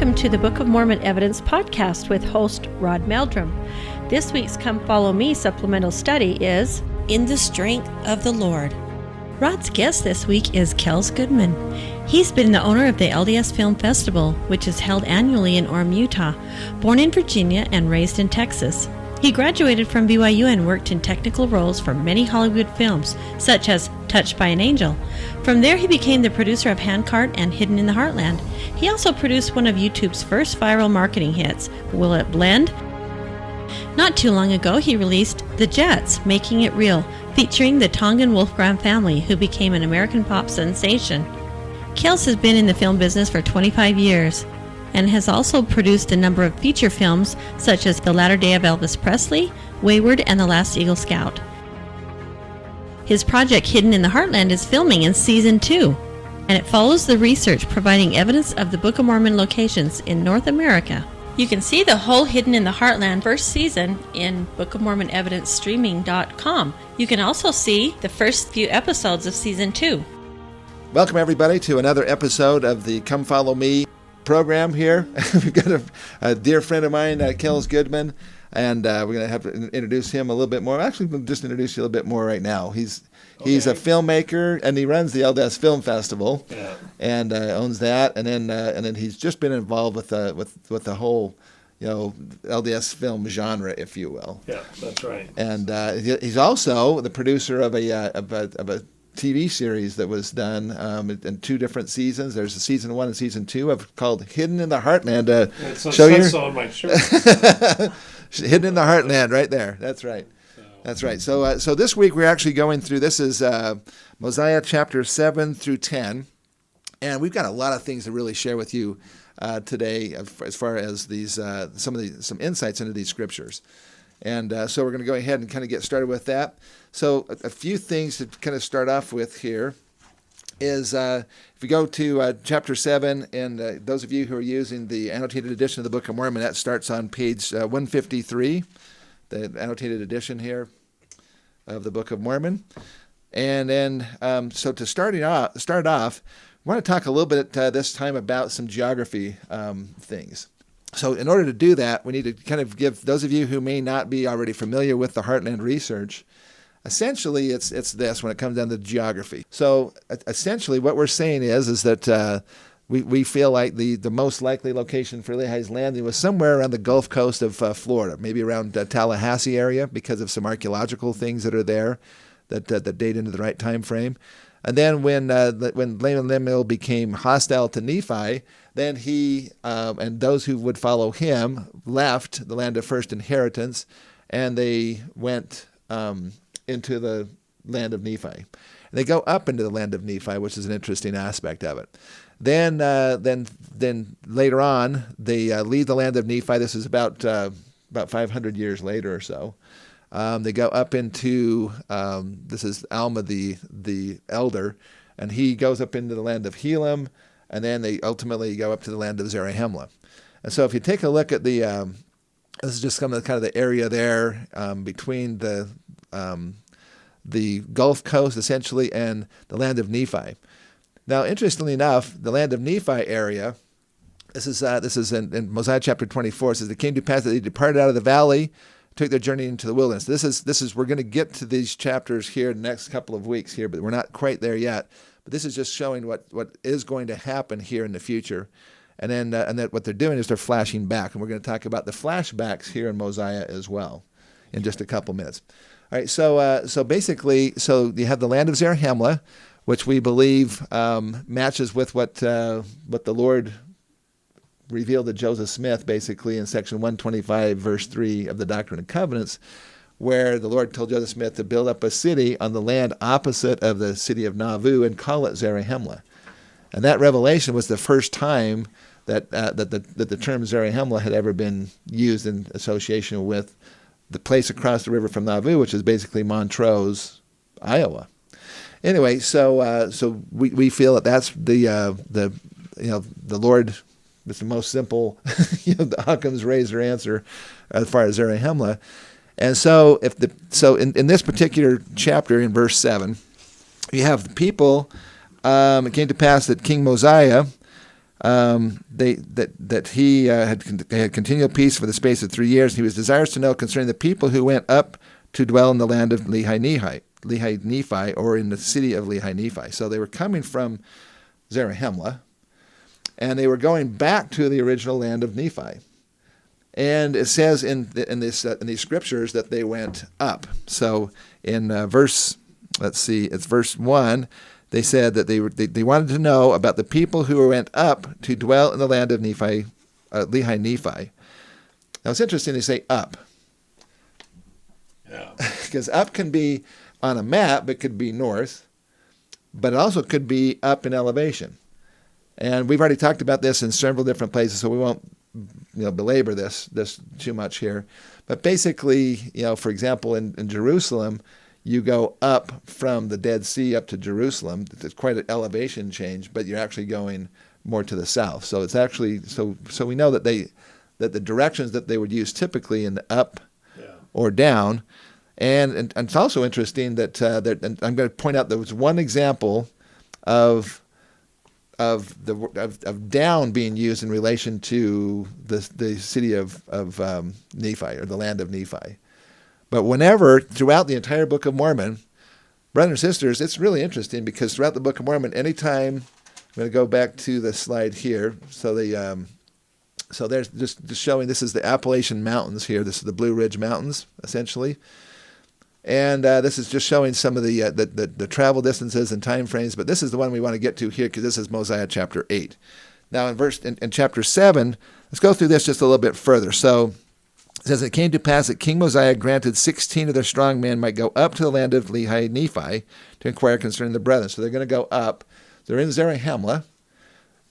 welcome to the Book of Mormon Evidence podcast with host Rod Meldrum. This week's Come Follow Me supplemental study is In the Strength of the Lord. Rod's guest this week is Kels Goodman. He's been the owner of the LDS Film Festival, which is held annually in Orem, Utah. Born in Virginia and raised in Texas. He graduated from BYU and worked in technical roles for many Hollywood films, such as Touched by an Angel. From there, he became the producer of Handcart and Hidden in the Heartland. He also produced one of YouTube's first viral marketing hits, Will It Blend? Not too long ago, he released The Jets, Making It Real, featuring the Tongan Wolfgram family, who became an American pop sensation. Kels has been in the film business for 25 years and has also produced a number of feature films such as The Latter Day of Elvis Presley, Wayward, and The Last Eagle Scout. His project Hidden in the Heartland is filming in Season 2, and it follows the research providing evidence of the Book of Mormon locations in North America. You can see the whole Hidden in the Heartland first season in Book of Mormon Evidence Streaming.com. You can also see the first few episodes of Season 2. Welcome, everybody, to another episode of the Come Follow Me program here. We've got a dear friend of mine, Kels Goodman, and we're going to have to introduce him a little bit more. Actually, we'll just introduce you a little bit more right now. He's a filmmaker, and he runs the LDS Film Festival, and owns that. And then he's just been involved with the whole, LDS film genre, if you will. Yeah, that's right. And he's also the producer of a TV series that was done in two different seasons. There's a season 1 and season 2 called Hidden in the Heartland. It's on my shirt. Hidden in the Heartland, right there. That's right. That's right. So this week we're actually going through, this is Mosiah chapter 7 through 10, and we've got a lot of things to really share with you today as far as these some insights into these scriptures. And so we're going to go ahead and kind of get started with that. So a few things to kind of start off with here is if we go to chapter 7, and those of you who are using the annotated edition of the Book of Mormon, that starts on page 153, the annotated edition here of the Book of Mormon. And then, so to start off, we want to talk a little bit this time about some geography things. So in order to do that, we need to kind of give those of you who may not be already familiar with the Heartland research, essentially it's this when it comes down to geography. So essentially what we're saying is that we feel like the most likely location for Lehi's landing was somewhere around the Gulf Coast of Florida, maybe around Tallahassee area, because of some archaeological things that are there that date into the right time frame. And then when Lemuel became hostile to Nephi, then he and those who would follow him left the land of first inheritance, and they went into the land of Nephi. And they go up into the land of Nephi, which is an interesting aspect of it. Then later on, they leave the land of Nephi. This is about 500 years later or so. They go up into this is Alma the elder, and he goes up into the land of Helam, and then they ultimately go up to the land of Zarahemla. And so if you take a look at the this is just kind of the area there between the Gulf Coast essentially and the land of Nephi. Now, interestingly enough, the land of Nephi area, this is in Mosiah chapter 24. It says, "It came to pass that they departed out of the valley, took their journey into the wilderness." This is we're going to get to these chapters here in the next couple of weeks here, but we're not quite there yet. But this is just showing what is going to happen here in the future, and then that what they're doing is they're flashing back, and we're going to talk about the flashbacks here in Mosiah as well in just a couple minutes. All right, so basically, so you have the land of Zarahemla, which we believe matches with what the Lord revealed to Joseph Smith, basically in section 125, verse 3 of the Doctrine and Covenants, where the Lord told Joseph Smith to build up a city on the land opposite of the city of Nauvoo and call it Zarahemla. And that revelation was the first time that the term Zarahemla had ever been used in association with the place across the river from Nauvoo, which is basically Montrose, Iowa. Anyway, so we feel that that's the Lord. It's the most simple, the Occam's razor answer as far as Zarahemla. And so in this particular chapter in verse 7, you have the people, it came to pass that King Mosiah he had continual peace for the space of 3 years. He was desirous to know concerning the people who went up to dwell in the land of Lehi-Nephi, or in the city of Lehi-Nephi. So they were coming from Zarahemla, and they were going back to the original land of Nephi. And it says in these scriptures that they went up. So in verse 1, they said that they wanted to know about the people who went up to dwell in the land of Lehi-Nephi. Now it's interesting they say up. Yeah. Because up can be on a map, but could be north, but it also could be up in elevation. And we've already talked about this in several different places, so we won't belabor this too much here. But basically, for example, in Jerusalem, you go up from the Dead Sea up to Jerusalem. It's quite an elevation change, but you're actually going more to the south. So it's actually so we know that the directions that they would use typically in the up or down. And it's also interesting that and I'm going to point out there was one example of down being used in relation to the city of Nephi, or the land of Nephi. But whenever, throughout the entire Book of Mormon, brothers and sisters, it's really interesting because throughout the Book of Mormon, anytime, I'm going to go back to the slide here. So there's just showing, this is the Appalachian Mountains here. This is the Blue Ridge Mountains, essentially. And this is just showing some of the travel distances and time frames, but this is the one we want to get to here because this is Mosiah chapter 8. Now in chapter 7, let's go through this just a little bit further. So it says, it came to pass that King Mosiah granted 16 of their strong men might go up to the land of Lehi-Nephi to inquire concerning the brethren. So they're going to go up. They're in Zarahemla.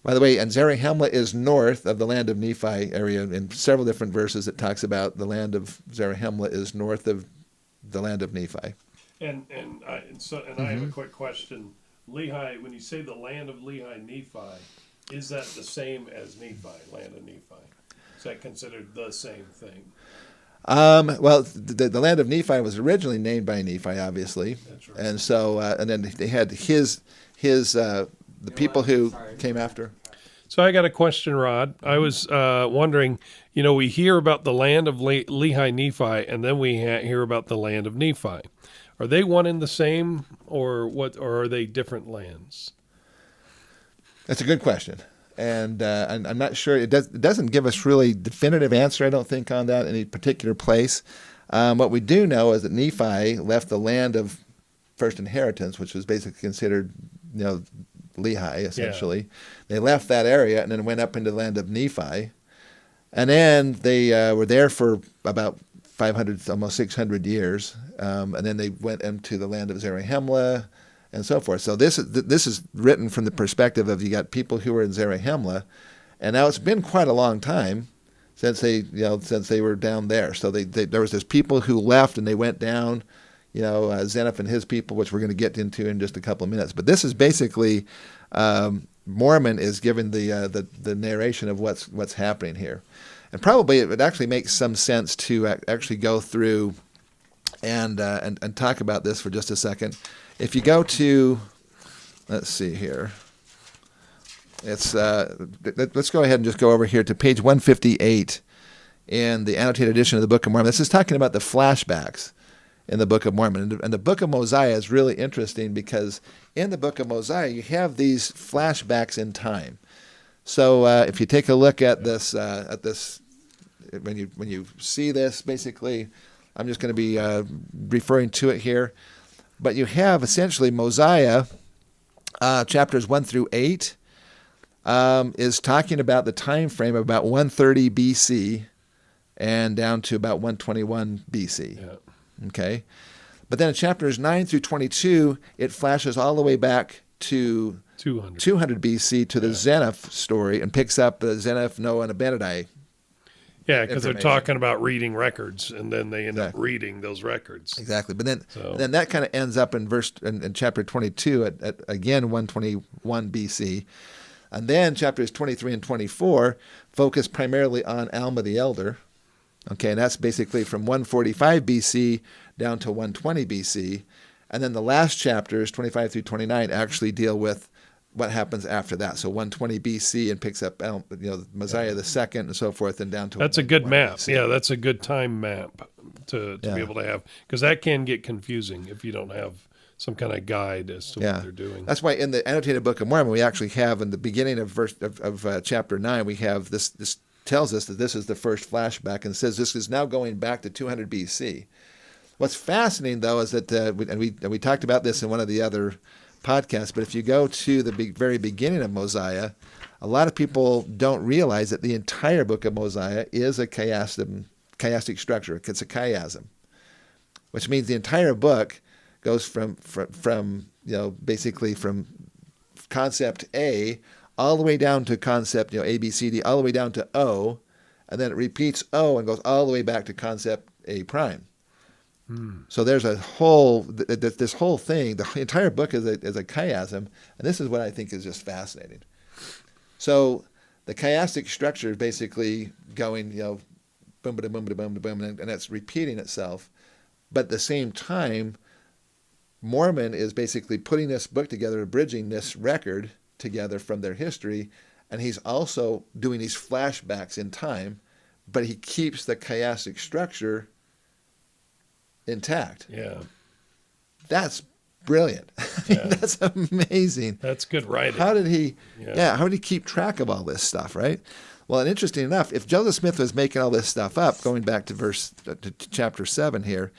By the way, and Zarahemla is north of the land of Nephi area. In several different verses it talks about the land of Zarahemla is north of the land of Nephi. And I have a quick question. Lehi, when you say the land of Lehi-Nephi, is that the same as Nephi, land of Nephi? Is that considered the same thing? Well, the land of Nephi was originally named by Nephi, obviously. That's right. And so, and then they had the people who came after. So I got a question, Rod. I was wondering, we hear about the land of Lehi-Nephi, and then we hear about the land of Nephi. Are they one and the same, or what? Or are they different lands? That's a good question. And I'm not sure. It doesn't give us really definitive answer, I don't think, on that in any particular place. What we do know is that Nephi left the land of first inheritance, which was basically considered, Lehi, essentially. Yeah. They left that area and then went up into the land of Nephi. And then they were there for about 500, almost 600 years. And then they went into the land of Zarahemla, and so forth. So this is written from the perspective of, you got people who were in Zarahemla, and now it's been quite a long time since they were down there. So there was this people who left and they went down, Zeniff and his people, which we're going to get into in just a couple of minutes. But this is basically Mormon is giving the narration of what's happening here, and probably it would actually make some sense to actually go through and talk about this for just a second. If you go to, let's see here, let's go ahead and just go over here to page 158 in the annotated edition of the Book of Mormon. This is talking about the flashbacks in the Book of Mormon. And the Book of Mosiah is really interesting because in the Book of Mosiah you have these flashbacks in time. So if you take a look at this, when you see this, basically, I'm just going to be referring to it here. But you have essentially Mosiah, chapters 1 through 8, is talking about the time frame of about 130 BC and down to about 121 BC. Yeah. Okay? But then in chapters 9 through 22, it flashes all the way back to 200 BC to the Zeniff story and picks up the Zeniff, Noah, and Abinadi. Yeah, because they're talking about reading records, and then they end up reading those records. Exactly. But then that kind of ends up in chapter 22 at again 121 BC. And then chapters 23 and 24 focus primarily on Alma the Elder. Okay, and that's basically from 145 BC down to 120 BC. And then the last chapters, 25 through 29, actually deal with what happens after that. So 120 BC and picks up Mosiah the second and so forth, and down to That's a good map. BC. Yeah, that's a good time map to be able to have, because that can get confusing if you don't have some kind of guide as to what they're doing. That's why in the annotated Book of Mormon, we actually have in the beginning of chapter 9, we have this tells us that this is the first flashback and says this is now going back to 200 BC. What's fascinating, though, is that, we talked about this in one of the other podcasts, but if you go to the very beginning of Mosiah, a lot of people don't realize that the entire book of Mosiah is a chiastic structure. It's a chiasm, which means the entire book goes from basically from concept A all the way down to concept, A, B, C, D, all the way down to O, and then it repeats O and goes all the way back to concept A prime. So there's this whole thing, the entire book is a chiasm, and this is what I think is just fascinating. So the chiastic structure is basically going, boom, ba boom, ba boom, boom, and it's repeating itself. But at the same time, Mormon is basically putting this book together, bridging this record together from their history, and he's also doing these flashbacks in time, but he keeps the chiastic structure intact. Yeah. That's brilliant. That's amazing. That's good writing. How did he keep track of all this stuff, right? Well, and interesting enough, if Joseph Smith was making all this stuff up, going back to chapter 7 here,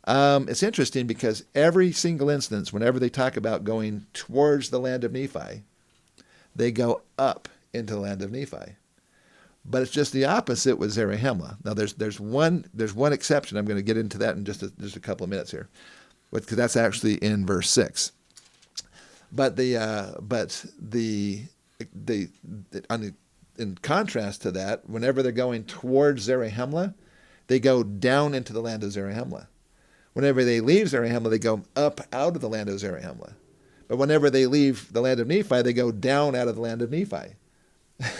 it's interesting because every single instance, whenever they talk about going towards the land of Nephi, they go up into the land of Nephi. But it's just the opposite with Zarahemla. Now, there's one exception. I'm going to get into that in just a couple of minutes here, because that's actually in verse 6. But in contrast to that, whenever they're going towards Zarahemla, they go down into the land of Zarahemla. Whenever they leave Zarahemla, they go up out of the land of Zarahemla. But whenever they leave the land of Nephi, they go down out of the land of Nephi.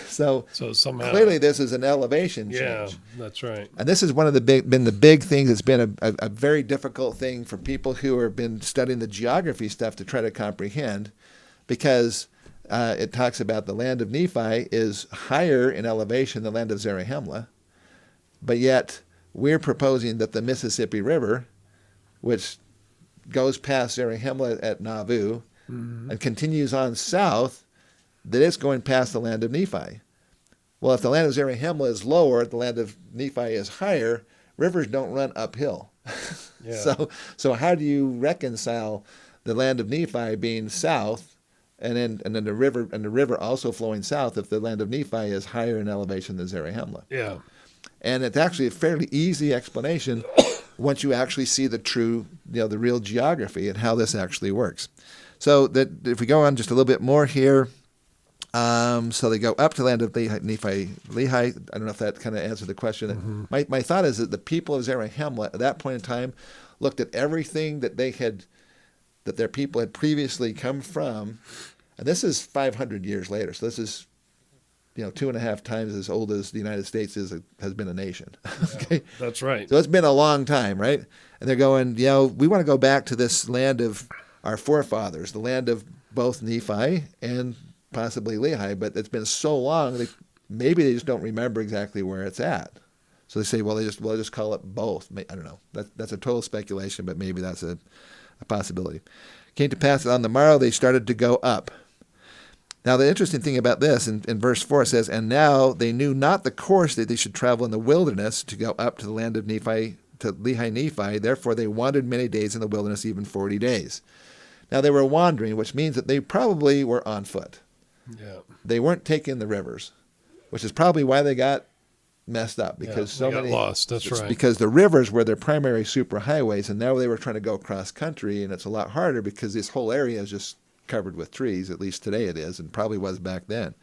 So somehow, clearly this is an elevation change. Yeah, that's right. And this is one of the big things. It's been a very difficult thing for people who have been studying the geography stuff to try to comprehend, because it talks about the land of Nephi is higher in elevation than the land of Zarahemla, but yet we're proposing that the Mississippi River, which goes past Zarahemla at Nauvoo and continues on south, that it's going past the land of Nephi. Well, if the land of Zarahemla is lower, the land of Nephi is higher, rivers don't run uphill. So how do you reconcile the land of Nephi being south and then the river also flowing south if the land of Nephi is higher in elevation than Zarahemla? Yeah. And it's actually a fairly easy explanation once you actually see the real geography and how this actually works. So that if we go on just a little bit more here, so they go up to the land of Nephi. Lehi, I don't know if that kind of answered the question. Mm-hmm. My thought is that the people of Zarahemla at that point in time looked at everything that their people had previously come from, and this is 500 years later. So this is 2.5 times as old as the United States has been a nation. Okay, that's right. So it's been a long time, right? And they're going, we want to go back to this land of our forefathers, the land of both Nephi and possibly Lehi, but it's been so long maybe they just don't remember exactly where it's at. So they say, we'll just call it both. I don't know. That's a total speculation, but maybe that's a possibility. Came to pass that on the morrow they started to go up. Now the interesting thing about this, in verse 4 it says, and now they knew not the course that they should travel in the wilderness to go up to the land of Nephi, to Lehi Nephi. Therefore they wandered many days in the wilderness, even 40 days. Now they were wandering, which means that they probably were on foot. Yeah. They weren't taking the rivers, which is probably why they got messed up, because they got lost. That's right. Because the rivers were their primary superhighways, and now they were trying to go cross country, and it's a lot harder because this whole area is just covered with trees. At least today it is, and probably was back then.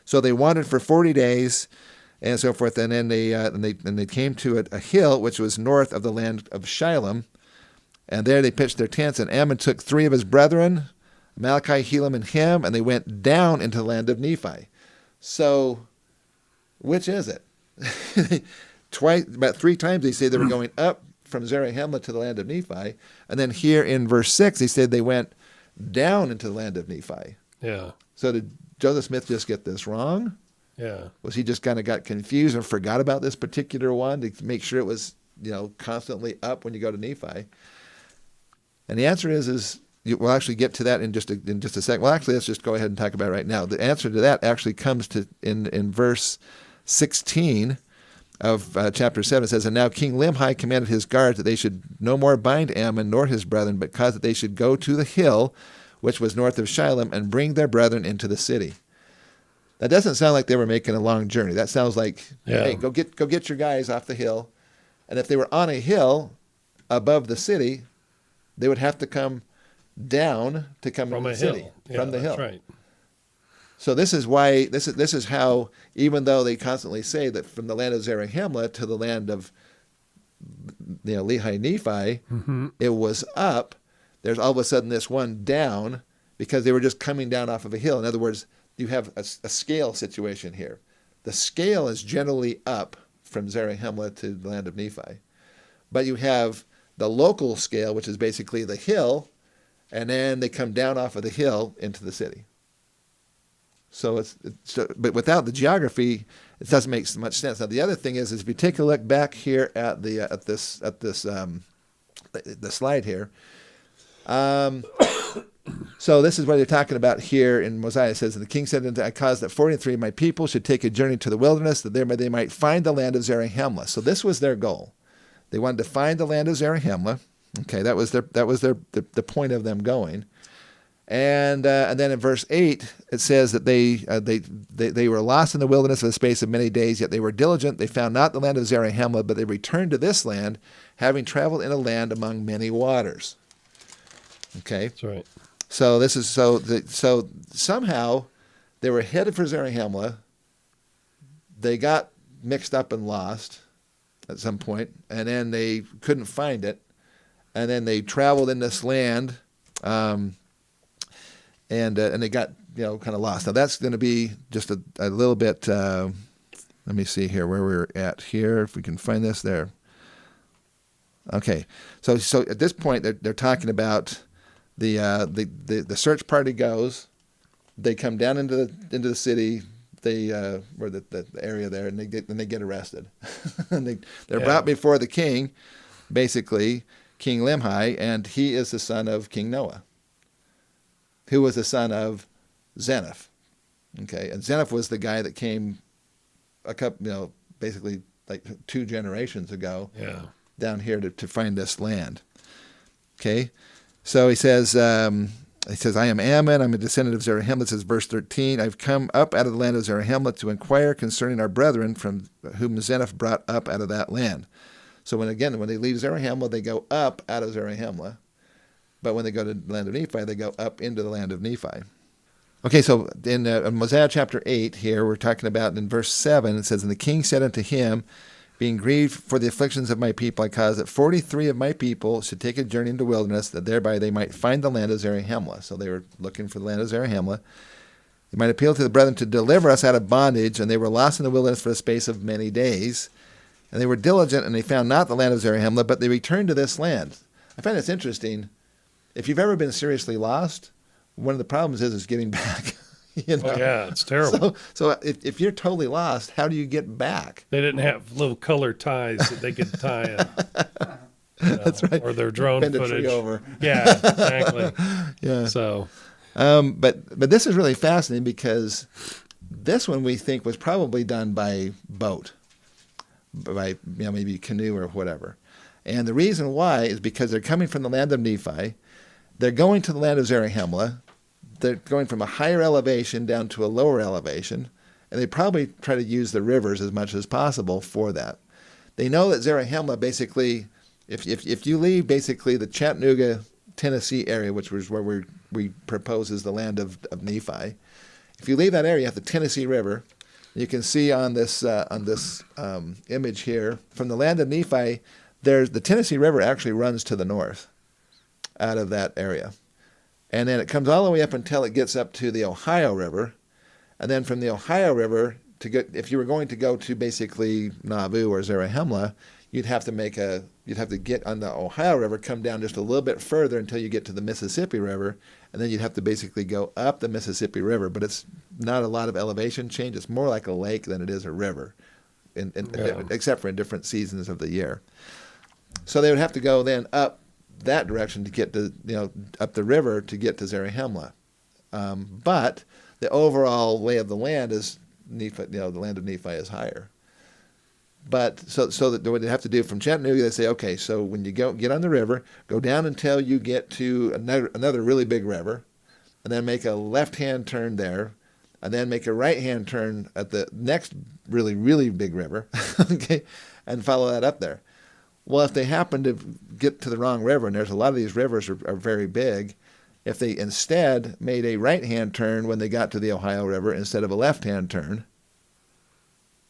So they wandered for 40 days, and so forth, and then they came to a hill which was north of the land of Shilom, and there they pitched their tents. And Ammon took 3 of his brethren, Malachi, Helam, and Ham, and they went down into the land of Nephi. So, which is it? About 3 times they say they were going up from Zarahemla to the land of Nephi, and then here in verse 6 they said they went down into the land of Nephi. Yeah. So did Joseph Smith just get this wrong? Yeah. Was he just kind of got confused and forgot about this particular one to make sure it was, constantly up when you go to Nephi? And the answer is we'll actually get to that in just a second. Well, actually, let's just go ahead and talk about it right now. The answer to that actually comes in verse 16 of chapter 7. It says, "And now King Limhi commanded his guards that they should no more bind Ammon nor his brethren, but caused that they should go to the hill, which was north of Shilem, and bring their brethren into the city." That doesn't sound like they were making a long journey. That sounds like, hey, go get your guys off the hill. And if they were on a hill above the city, they would have to come down to come into the city from the hill. Right. So this is why this is how, even though they constantly say that from the land of Zarahemla to the land of Lehi Nephi, it was up. There's all of a sudden this one down because they were just coming down off of a hill. In other words, you have a scale situation here. The scale is generally up from Zarahemla to the land of Nephi, but you have the local scale, which is basically the hill, and then they come down off of the hill into the city. So but without the geography, it doesn't make so much sense. Now the other thing is if you take a look back here at the slide here. So this is what they're talking about here in Mosiah. It says, "And the king said unto I caused that 43 of my people should take a journey to the wilderness, that thereby they might find the land of Zarahemla." So this was their goal. They wanted to find the land of Zarahemla. Okay, that was the point of them going. And then in verse 8 it says that they were lost in the wilderness for the space of many days, yet they were diligent. They found not the land of Zarahemla, but they returned to this land, having traveled in a land among many waters. Okay, That's right. so this is so somehow they were headed for Zarahemla. They got mixed up and lost at some point, and then they couldn't find it, and then they traveled in this land, and they got kind of lost. Now that's going to be just a little bit. Let me see here where we're at here. If we can find this there. Okay, so at this point they're talking about. The search party goes. They come down into the city. They or the area there, and they get arrested. and they're brought before the king, basically King Limhi, and he is the son of King Noah, who was the son of Zeniff. Okay, and Zeniff was the guy that came a couple, basically like 2 generations ago, down here to find this land. Okay. So he says, I am Ammon, I'm a descendant of Zarahemla. It says, verse 13, I've come up out of the land of Zarahemla to inquire concerning our brethren from whom Zeniff brought up out of that land. So when they leave Zarahemla, they go up out of Zarahemla. But when they go to the land of Nephi, they go up into the land of Nephi. Okay, so in Mosiah chapter 8 here, we're talking about in verse 7, it says, "And the king said unto him, being grieved for the afflictions of my people, I caused that 43 of my people should take a journey into the wilderness, that thereby they might find the land of Zarahemla." So they were looking for the land of Zarahemla. "They might appeal to the brethren to deliver us out of bondage, and they were lost in the wilderness for the space of many days. And they were diligent, and they found not the land of Zarahemla, but they returned to this land." I find this interesting. If you've ever been seriously lost, one of the problems is getting back. Oh, yeah, it's terrible. So if you're totally lost, how do you get back? They didn't have little color ties that they could tie in. That's right. Or their drone Bend footage. a tree over. Yeah, exactly. Yeah. So, but this is really fascinating because this one we think was probably done by boat, by maybe canoe or whatever. And the reason why is because they're coming from the land of Nephi. They're going to the land of Zarahemla. They're going from a higher elevation down to a lower elevation, and they probably try to use the rivers as much as possible for that. They know that Zarahemla basically, if you leave basically the Chattanooga, Tennessee area, which was where we propose is the land of Nephi, if you leave that area at the Tennessee River, you can see on this image here, from the land of Nephi, the Tennessee River actually runs to the north out of that area. And then it comes all the way up until it gets up to the Ohio River. And then from the Ohio River, if you were going to go to basically Nauvoo or Zarahemla, you'd have to get on the Ohio River, come down just a little bit further until you get to the Mississippi River, and then you'd have to basically go up the Mississippi River. But it's not a lot of elevation change. It's more like a lake than it is a river, except for in different seasons of the year. So they would have to go then up that direction to get to, up the river to get to Zarahemla. But the overall lay of the land is Nephi, the land of Nephi is higher. But so that what they have to do from Chattanooga, they say, okay, so when you get on the river, go down until you get to another really big river, and then make a left-hand turn there, and then make a right-hand turn at the next really, really big river, okay, and follow that up there. Well, if they happen to get to the wrong river, and there's a lot of these rivers are very big, if they instead made a right-hand turn when they got to the Ohio River instead of a left-hand turn,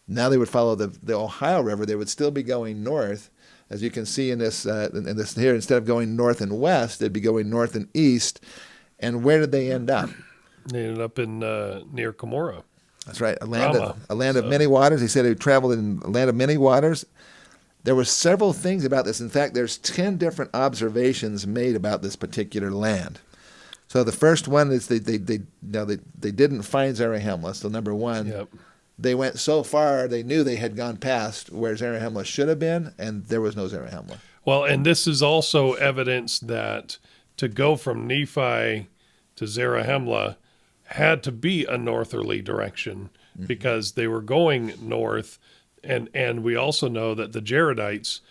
now they would follow the Ohio River. They would still be going north. As you can see in this here, instead of going north and west, they'd be going north and east. And where did they end up? They ended up in near Cumorah. That's right, a land of many waters. He said he traveled in a land of many waters. There were several things about this. In fact, there's 10 different observations made about this particular land. So the first one is they didn't find Zarahemla. So number one, they went so far they knew they had gone past where Zarahemla should have been, and there was no Zarahemla. Well, and this is also evidence that to go from Nephi to Zarahemla had to be a northerly direction because they were going north. And we also know that the Jaredites,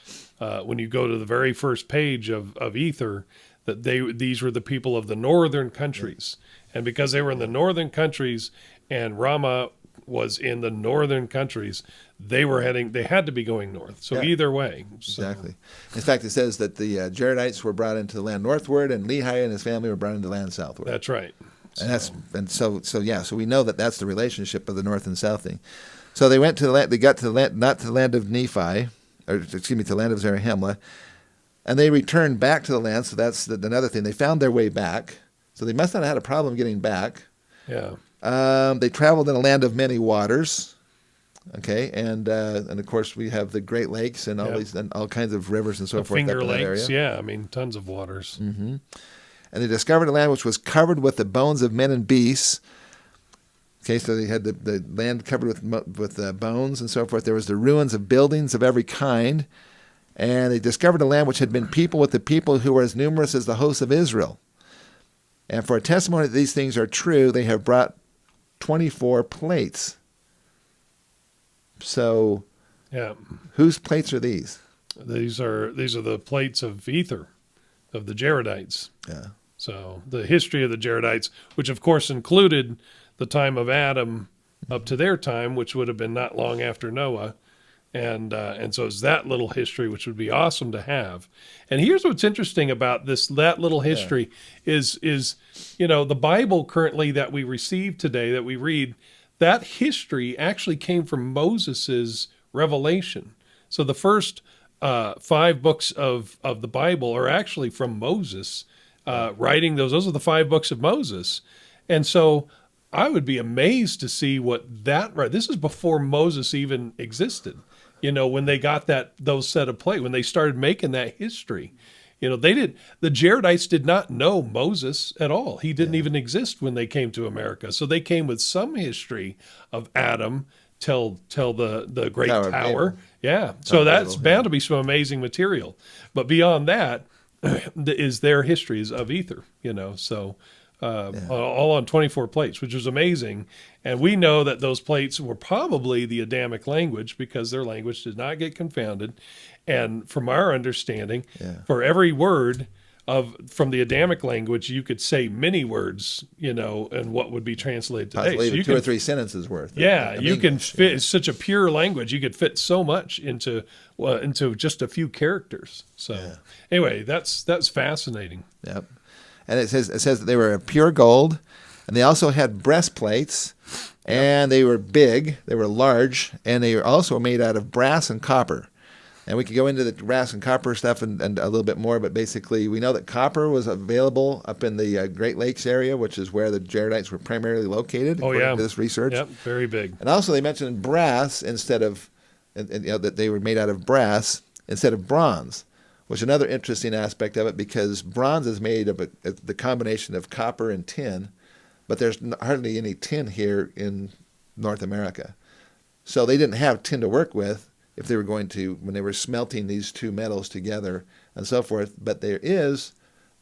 when you go to the very first page of Ether, that these were the people of the northern countries. And because they were in the northern countries and Ramah was in the northern countries, they had to be going north. So either way. Exactly. In fact, it says that the Jaredites were brought into the land northward, and Lehi and his family were brought into the land southward. That's right. So we know that that's the relationship of the north and south thing. So they went to the land. They got to the land, not to the land of Nephi, to the land of Zarahemla, and they returned back to the land. So that's another thing. They found their way back. So they must not have had a problem getting back. Yeah. They traveled in a land of many waters. Okay, and of course we have the Great Lakes and all these and all kinds of rivers and so forth. Finger Lakes, tons of waters. Mm-hmm. And they discovered a land which was covered with the bones of men and beasts. Okay, so they had the land covered with bones and so forth. There was the ruins of buildings of every kind. And they discovered a land which had been people with the people who were as numerous as the hosts of Israel. And for a testimony that these things are true, they have brought 24 plates. So, whose plates are these? These are the plates of Ether, of the Jaredites. Yeah. So the history of the Jaredites, which of course included the time of Adam up to their time, which would have been not long after Noah. And so it's that little history, which would be awesome to have. And here's what's interesting about that little history is the Bible currently that we receive today, that we read, that history actually came from Moses's revelation. So the first 5 books of the Bible are actually from Moses writing those. Those are the 5 books of Moses. And so I would be amazed to see this is before Moses even existed. When they got those set of plates, when they started making that history, the Jaredites did not know Moses at all. He didn't even exist when they came to America. So they came with some history of Adam till the Great Tower. Yeah. So that's bound to be some amazing material. But beyond that is their histories of Ether, so all on 24 plates, which is amazing. And we know that those plates were probably the Adamic language because their language did not get confounded. And from our understanding, for every word from the Adamic language, you could say many words, and what would be translated today. Possibly so 2 or 3 sentences worth. You can fit. It's such a pure language. You could fit so much into just a few characters. So anyway, that's fascinating. Yep. And it says that they were of pure gold, and they also had breastplates, and they were big, they were large, and they were also made out of brass and copper. And we could go into the brass and copper stuff and a little bit more, but basically we know that copper was available up in the Great Lakes area, which is where the Jaredites were primarily located, according to this research. Yep, very big. And also they mentioned brass instead of, that they were made out of brass. instead of bronze, which is another interesting aspect of it because bronze is made of the combination of copper and tin, but there's hardly any tin here in North America. So they didn't have tin to work with if they were going to, when they were smelting these two metals together and so forth, but there is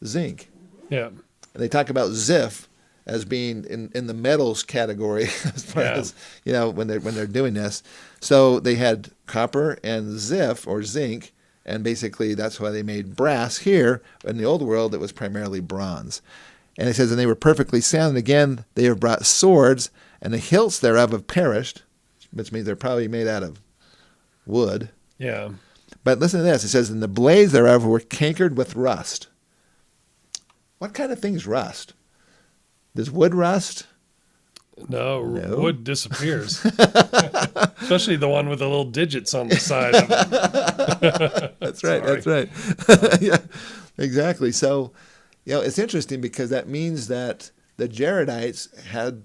zinc. Yeah. And they talk about ZIF as being in the metals category as far as, when they're doing this. So they had copper and ZIF or zinc, and basically that's why they made brass here. In the old world, it was primarily bronze. And it says, and they were perfectly sound. And again, they have brought swords, and the hilts thereof have perished, which means they're probably made out of wood. Yeah. But listen to this. It says, and the blades thereof were cankered with rust. What kind of things rust? Does wood rust? No, wood disappears. Especially the one with the little digits on the side of it. That's right. That's right. Yeah, exactly. So, it's interesting because that means that the Jaredites had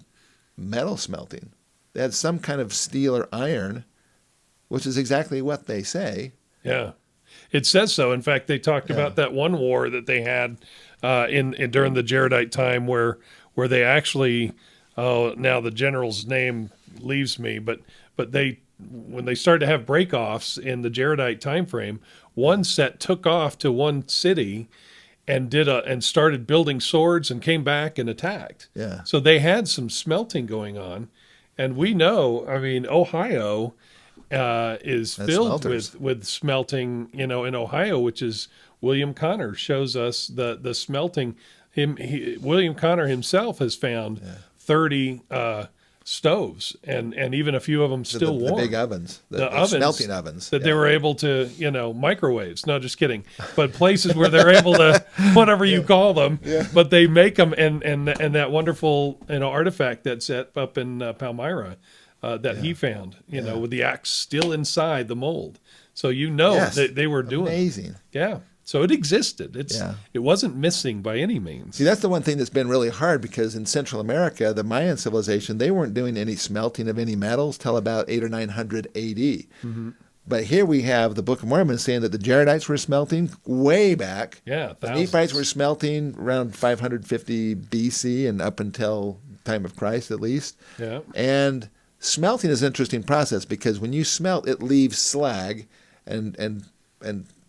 metal smelting. They had some kind of steel or iron, which is exactly what they say. Yeah. It says so. In fact, they talked about that one war that they had during the Jaredite time where they actually, now the general's name leaves me, but when they started to have break-offs in the Jaredite time frame, one set took off to one city and started building swords and came back and attacked. Yeah. So they had some smelting going on, and we know, Ohio is filled with smelting, in Ohio, which is William Connor shows us the smelting. William Connor himself has found 30 stoves, and even a few of them still warm. The big ovens, the ovens, smelting ovens. That they were able to, microwaves. No, just kidding. But places where they're able to, whatever you call them, but they make them, and that wonderful, artifact that's up in Palmyra that he found, with the axe still inside the mold. So that they were doing amazing. Yeah. So it existed. It wasn't missing by any means. See, that's the one thing that's been really hard because in Central America, the Mayan civilization, they weren't doing any smelting of any metals till about 800 or 900 A.D. Mm-hmm. But here we have the Book of Mormon saying that the Jaredites were smelting way back. Yeah, the Nephites were smelting around 550 B.C. and up until time of Christ at least. Yeah. And smelting is an interesting process because when you smelt, it leaves slag and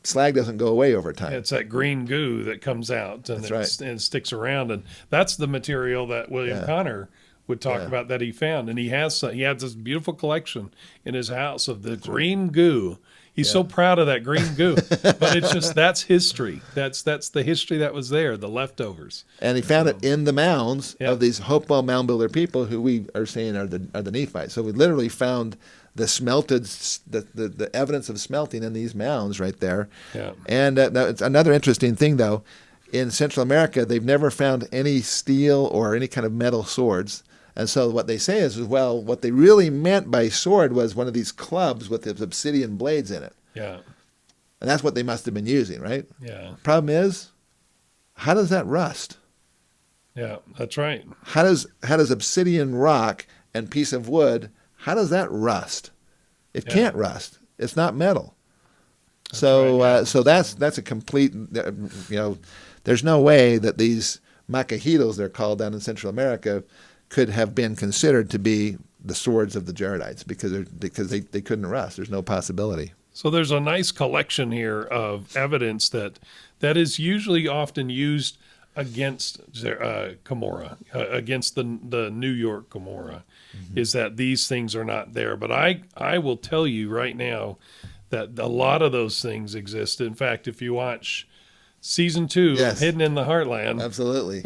slag doesn't go away over time. It's that green goo that comes out and sticks around, and that's the material that William Connor would talk about that he found. And he has this beautiful collection in his house of the green goo. He's so proud of that green goo, but it's just that's history. That's the history that was there, the leftovers. And he found it in the mounds of these Hopewell mound builder people who we are saying are the Nephites. So we literally found the evidence of smelting in these mounds right there. Yeah. And it's another interesting thing, though. In Central America, they've never found any steel or any kind of metal swords. And so what they say is, well, what they really meant by sword was one of these clubs with the obsidian blades in it. Yeah. And that's what they must have been using, right? Yeah. Problem is, how does that rust? Yeah, that's right. How does obsidian rock and piece of wood, how does that rust? It can't rust. It's not metal. That's so that's a complete, there's no way that these macajitos, they're called down in Central America, could have been considered to be the swords of the Jaredites because they couldn't rust. There's no possibility. So there's a nice collection here of evidence that is usually often used against Cumorah, against the New York Cumorah, is that these things are not there. But I will tell you right now that a lot of those things exist. In fact, if you watch season 2 of Hidden in the Heartland, absolutely,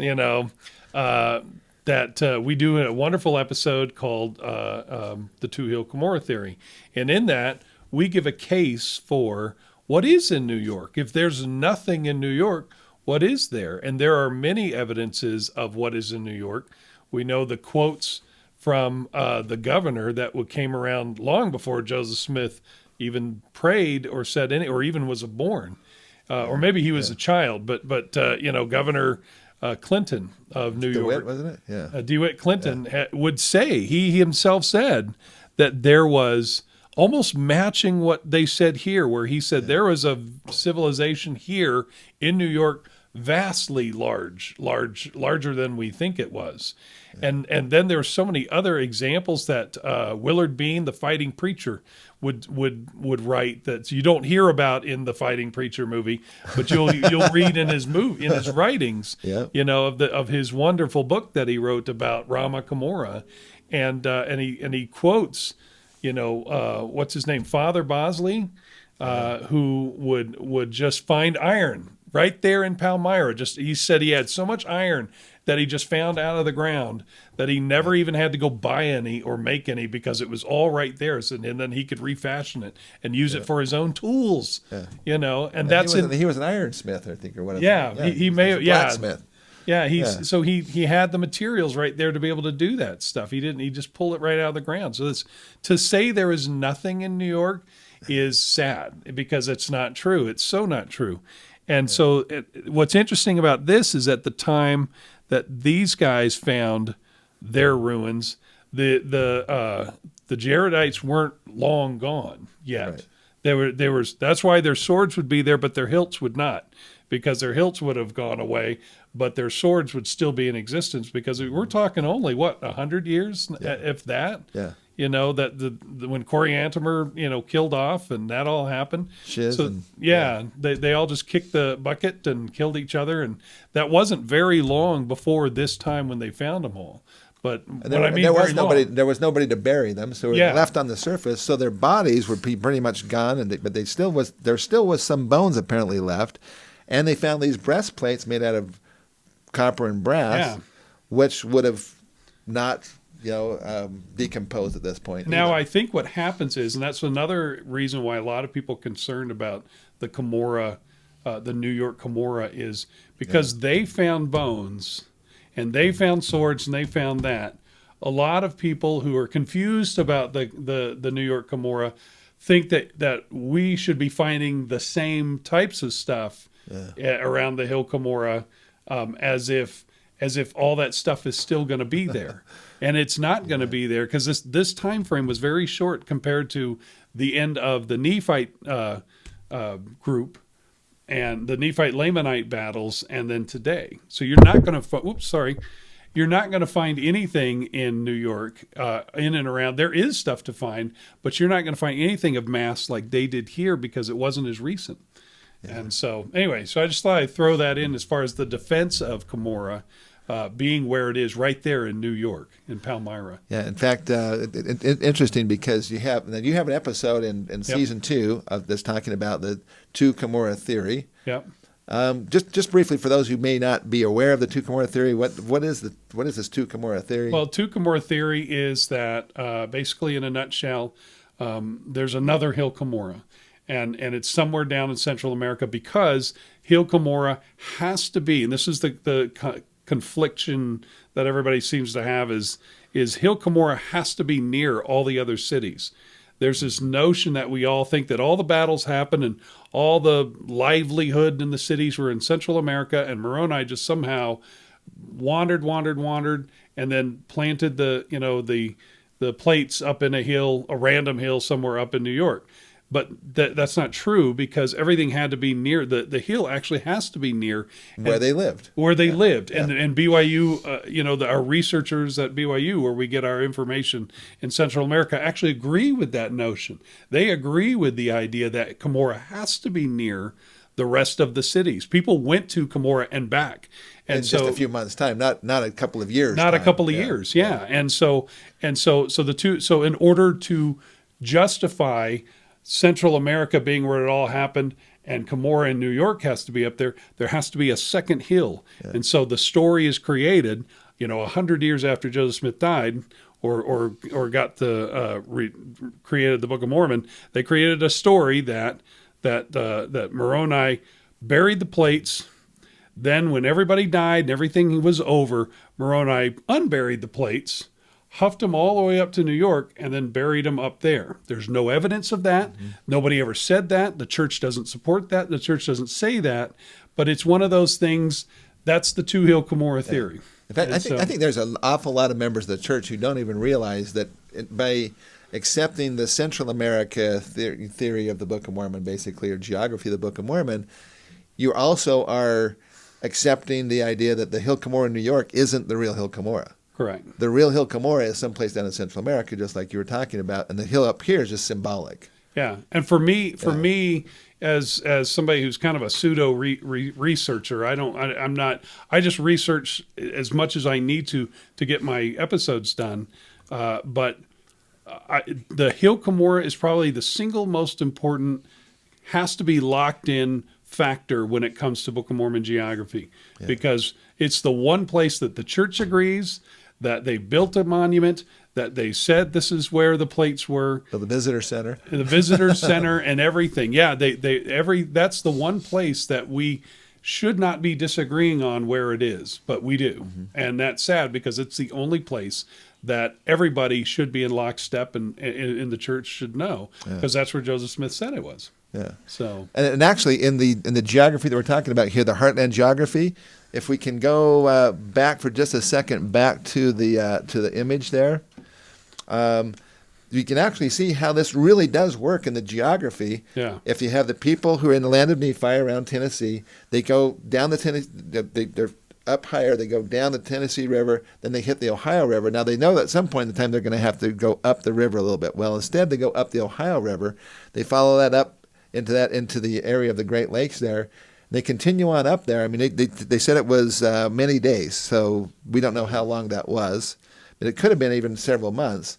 that we do a wonderful episode called the Two Hill Cumorah Theory. And in that, we give a case for what is in New York. If there's nothing in New York, what is there? And there are many evidences of what is in New York. We know the quotes from the governor that came around long before Joseph Smith even prayed or said any, or even was born. Or maybe he was a child, but Governor Clinton of New York. DeWitt, wasn't it? Yeah. DeWitt Clinton would say, he himself said that there was almost matching what they said here, where he said there was a civilization here in New York, vastly larger than we think it was. And then there are so many other examples that Willard Bean, the fighting preacher, would write that you don't hear about in the Fighting Preacher movie, but you'll read in his writings, of his wonderful book that he wrote about Rama Cumorah, and he quotes, what's his name, Father Bosley, who would just find iron right there in Palmyra. He said he had so much iron that he just found out of the ground that he never even had to go buy any or make any, because it was all right there. So, and then he could refashion it and use it for his own tools, and that's he was an ironsmith, I think, or whatever. He may, blacksmith. So he had the materials right there to be able to do that stuff. He just pulled it right out of the ground. So to say there is nothing in New York is sad, because it's not true. It's so not true. And so what's interesting about this is at the time that these guys found their ruins, the Jaredites weren't long gone yet. Right. That's why their swords would be there, but their hilts would not, because their hilts would have gone away, but their swords would still be in existence, because we're talking only 100 years, if that. Yeah. That when Coriantumr, killed off, and that all happened. They all just kicked the bucket and killed each other, and that wasn't very long before this time when they found them all. But there was nobody to bury them, so they were left on the surface. So their bodies were pretty much gone, but there still was some bones apparently left, and they found these breastplates made out of copper and brass, which would have not decomposed at this point. Now, I think what happens is, and that's another reason why a lot of people are concerned about the Cumorah, the New York Cumorah, is because they found bones, and they found swords, and they found that. A lot of people who are confused about the New York Cumorah think that we should be finding the same types of stuff around the Hill Cumorah, as if all that stuff is still going to be there. And it's not going to be there, because this time frame was very short compared to the end of the Nephite group and the Nephite-Lamanite battles, and then today. So you're not going to you're not going to find anything in New York, in and around. There is stuff to find, but you're not going to find anything of mass like they did here, because it wasn't as recent. Yeah. And so anyway, I just thought I'd throw that in as far as the defense of Cumorah. Being where it is right there in New York, in Palmyra. Yeah, in fact, interesting, because you have an episode in season 2 of this talking about the two Cumorah theory. Yep. Just briefly, for those who may not be aware of the two Cumorah theory, what is this two Cumorah theory? Well, two Cumorah theory is that basically, in a nutshell, there's another Hill Cumorah. And it's somewhere down in Central America, because Hill Cumorah has to be, and this is the confliction that everybody seems to have, is Hill Cumorah has to be near all the other cities. There's this notion that we all think that all the battles happened and all the livelihood in the cities were in Central America, and Moroni just somehow wandered, and then planted the plates up in a random hill somewhere up in New York. But that's not true, because everything had to be near. The hill actually has to be near where they lived. And BYU, our researchers at BYU, where we get our information in Central America, actually agree with that notion. They agree with the idea that Cumorah has to be near the rest of the cities. People went to Cumorah and back. And in just a few months' time, not a couple of years. Not a couple of years, yeah. And so in order to justify Central America being where it all happened, and Cumorah in New York has to be up there, there has to be a second hill. Yeah. And so the story is created, 100 years after Joseph Smith died, or got created the Book of Mormon. They created a story that Moroni buried the plates. Then when everybody died and everything was over, Moroni unburied the plates, huffed them all the way up to New York, and then buried them up there. There's no evidence of that. Mm-hmm. Nobody ever said that. The church doesn't support that. The church doesn't say that. But it's one of those things. That's the two hill Cumorah theory. In fact, I think there's an awful lot of members of the church who don't even realize that by accepting the Central America theory of the Book of Mormon, basically, or geography of the Book of Mormon, you also are accepting the idea that the Hill Cumorah in New York isn't the real Hill Cumorah. Correct. The real Hill Cumorah is someplace down in Central America, just like you were talking about, and the hill up here is just symbolic. Yeah, and for me, as somebody who's kind of a pseudo researcher, I just research as much as I need to get my episodes done. But the Hill Cumorah is probably the single most important, has to be locked in factor when it comes to Book of Mormon geography, because it's the one place that the church agrees that they built a monument, that they said this is where the plates were. So the visitor center. The visitor center and everything. Yeah, that's the one place that we should not be disagreeing on where it is, but we do. Mm-hmm. And that's sad because it's the only place that everybody should be in lockstep and in the church should know, because that's where Joseph Smith said it was. Yeah. So and actually in the geography that we're talking about here, the Heartland geography, if we can go back for just a second back to the image there, you can actually see how this really does work in the geography. Yeah. If you have the people who are in the land of Nephi around Tennessee, they go down the Tennessee, they're up higher, they go down the Tennessee River, then they hit the Ohio River. Now they know that at some point in time they're going to have to go up the river a little bit. Well, instead they go up the Ohio River. They follow that up into the area of the Great Lakes there. They continue on up there. I mean, they said it was many days, so we don't know how long that was, but it could have been even several months.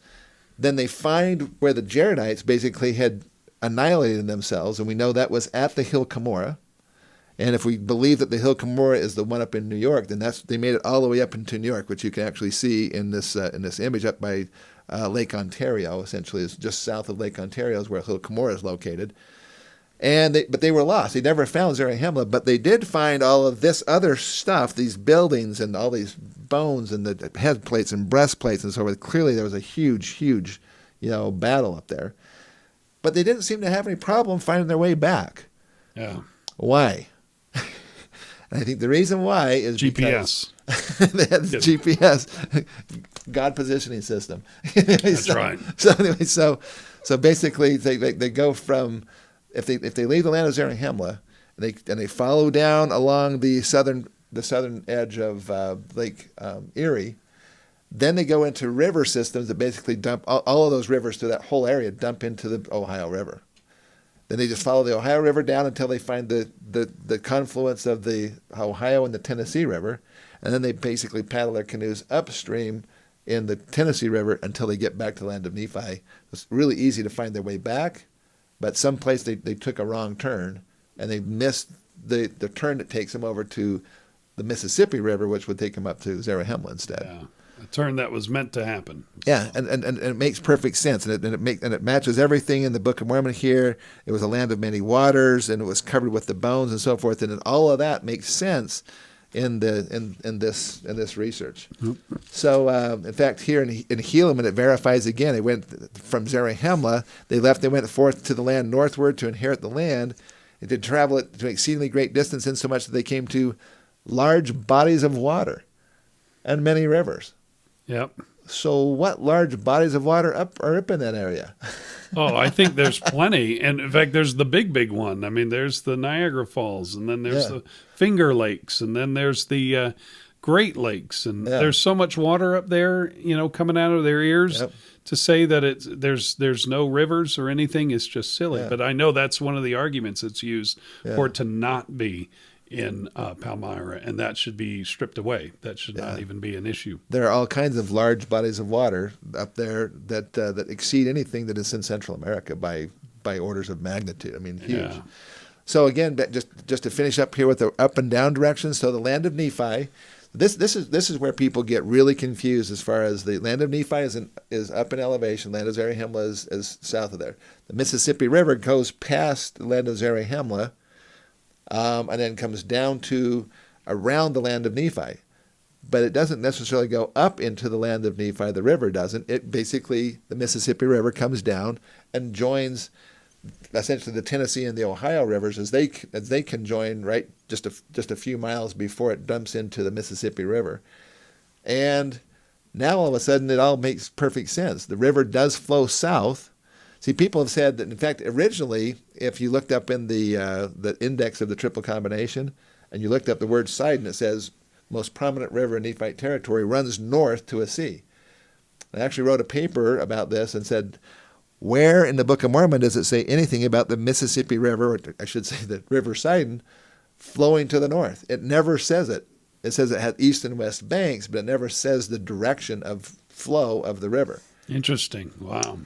Then they find where the Jaredites basically had annihilated themselves, and we know that was at the Hill Cumorah. And if we believe that the Hill Cumorah is the one up in New York, then they made it all the way up into New York, which you can actually see in this image up by Lake Ontario. Essentially, is just south of Lake Ontario is where Hill Cumorah is located. But they were lost. They never found Zarahemla, but they did find all of this other stuff, these buildings and all these bones and the head plates and breastplates and so forth. Clearly there was a huge, battle up there. But they didn't seem to have any problem finding their way back. Yeah. Why? And I think the reason why is GPS. They had the GPS, God positioning system. That's right. So basically they go from, if they leave the land of Zarahemla and they follow down along the southern edge of Lake Erie, then they go into river systems that basically dump all of those rivers through that whole area, dump into the Ohio River. Then they just follow the Ohio River down until they find the confluence of the Ohio and the Tennessee River, and then they basically paddle their canoes upstream in the Tennessee River until they get back to the land of Nephi. It's really easy to find their way back, but someplace they took a wrong turn, and they missed the turn that takes them over to the Mississippi River, which would take them up to Zarahemla instead. Yeah. A turn that was meant to happen. Yeah, and it makes perfect sense, and it matches everything in the Book of Mormon here. It was a land of many waters, and it was covered with the bones and so forth, and all of that makes sense in this research. Mm-hmm. So, in fact, here in Helaman, it verifies again. They went from Zarahemla. They went forth to the land northward to inherit the land. They did travel it to an exceedingly great distance, insomuch that they came to large bodies of water and many rivers. Yep. So what large bodies of water are up in that area? Oh, I think there's plenty. And in fact, there's the big one. I mean, there's the Niagara Falls, and then there's the Finger Lakes, and then there's the Great Lakes. And there's so much water up there, coming out of their ears. Yep. To say that there's no rivers or anything is just silly. Yeah. But I know that's one of the arguments that's used for it to not be in Palmyra, and that should be stripped away. That should not even be an issue. There are all kinds of large bodies of water up there that exceed anything that is in Central America by orders of magnitude. I mean, huge. Yeah. So again, just to finish up here with the up and down directions. So the land of Nephi, this is where people get really confused as far as the land of Nephi is up in elevation. Land of Zarahemla is south of there. The Mississippi River goes past the land of Zarahemla. And then comes down to around the land of Nephi. But it doesn't necessarily go up into the land of Nephi. The river doesn't. It basically, the Mississippi River comes down and joins essentially the Tennessee and the Ohio rivers as they conjoin right just a few miles before it dumps into the Mississippi River. And Now all of a sudden it all makes perfect sense. The river does flow south. See, people have said that, in fact, originally, if you looked up in the index of the triple combination and you looked up the word Sidon, it says most prominent river in Nephite territory runs north to a sea. I actually wrote a paper about this and said, where in the Book of Mormon does it say anything about the Mississippi River, or I should say the River Sidon, flowing to the north? It never says it. It says it has east and west banks, but it never says the direction of flow of the river. Interesting. Wow.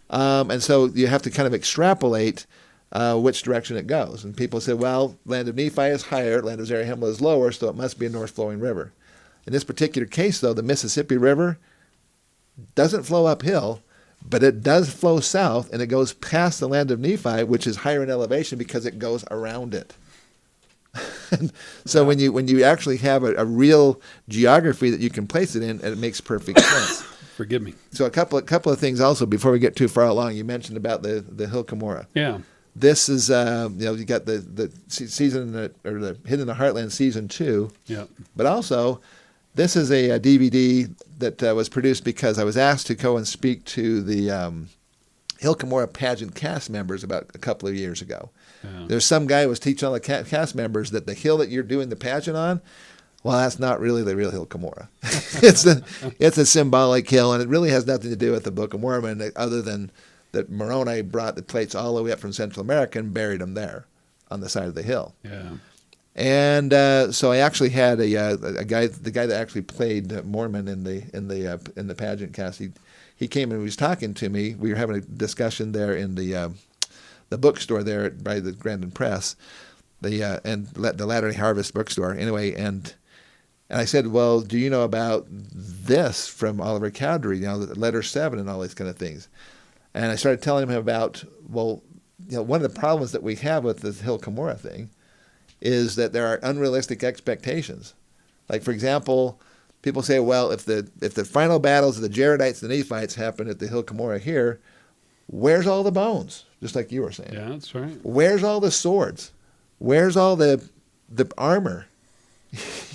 And so you have to kind of extrapolate which direction it goes. And people say, well, land of Nephi is higher, land of Zarahemla is lower, so it must be a north-flowing river. In this particular case, though, the Mississippi River doesn't flow uphill, but it does flow south, and it goes past the land of Nephi, which is higher in elevation because it goes around it. So when you actually have a real geography that you can place it in, it makes perfect sense. Forgive me. So a couple of things also before we get too far along. You mentioned about the Hill Cumorah. Yeah. This is you got the season or the Hidden in the Heartland season 2. Yeah. But also, this is a DVD that was produced because I was asked to go and speak to the Hill Cumorah pageant cast members about a couple of years ago. Yeah. There's some guy who was teaching all the cast members that the hill that you're doing the pageant on, well, that's not really the real Hill Cumorah. it's a symbolic hill, and it really has nothing to do with the Book of Mormon, other than that Moroni brought the plates all the way up from Central America and buried them there on the side of the hill. Yeah. And so I actually had a guy, the guy that actually played Mormon in the pageant cast. He came and he was talking to me. We were having a discussion there in the bookstore there by the Grandin Press, and the Latter-day Harvest bookstore. Anyway, and I said, well, do you know about this from Oliver Cowdery, letter 7 and all these kind of things? And I started telling him about, well, one of the problems that we have with this Hill Cumorah thing is that there are unrealistic expectations. Like, for example, people say, well, if the final battles of the Jaredites and the Nephites happen at the Hill Cumorah here, where's all the bones? Just like you were saying. Yeah, that's right. Where's all the swords? Where's all the armor?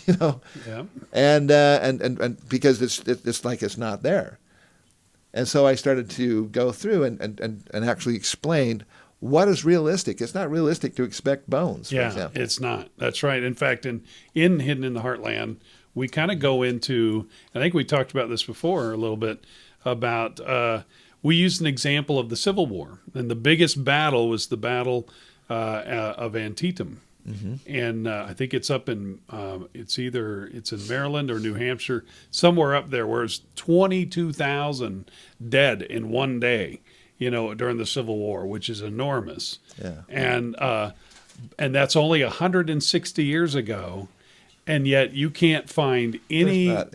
Yeah. And because it's like it's not there. And so I started to go through and actually explain what is realistic. It's not realistic to expect bones, for example. It's not. That's right. In fact, in Hidden in the Heartland, we kind of go into, I think we talked about this before a little bit, about, we used an example of the Civil War. And the biggest battle was the Battle of Antietam. Mm-hmm. And I think it's up in, it's in Maryland or New Hampshire, somewhere up there, where it's 22,000 dead in one day, during the Civil War, which is enormous. Yeah. And that's only 160 years ago. And yet you can't find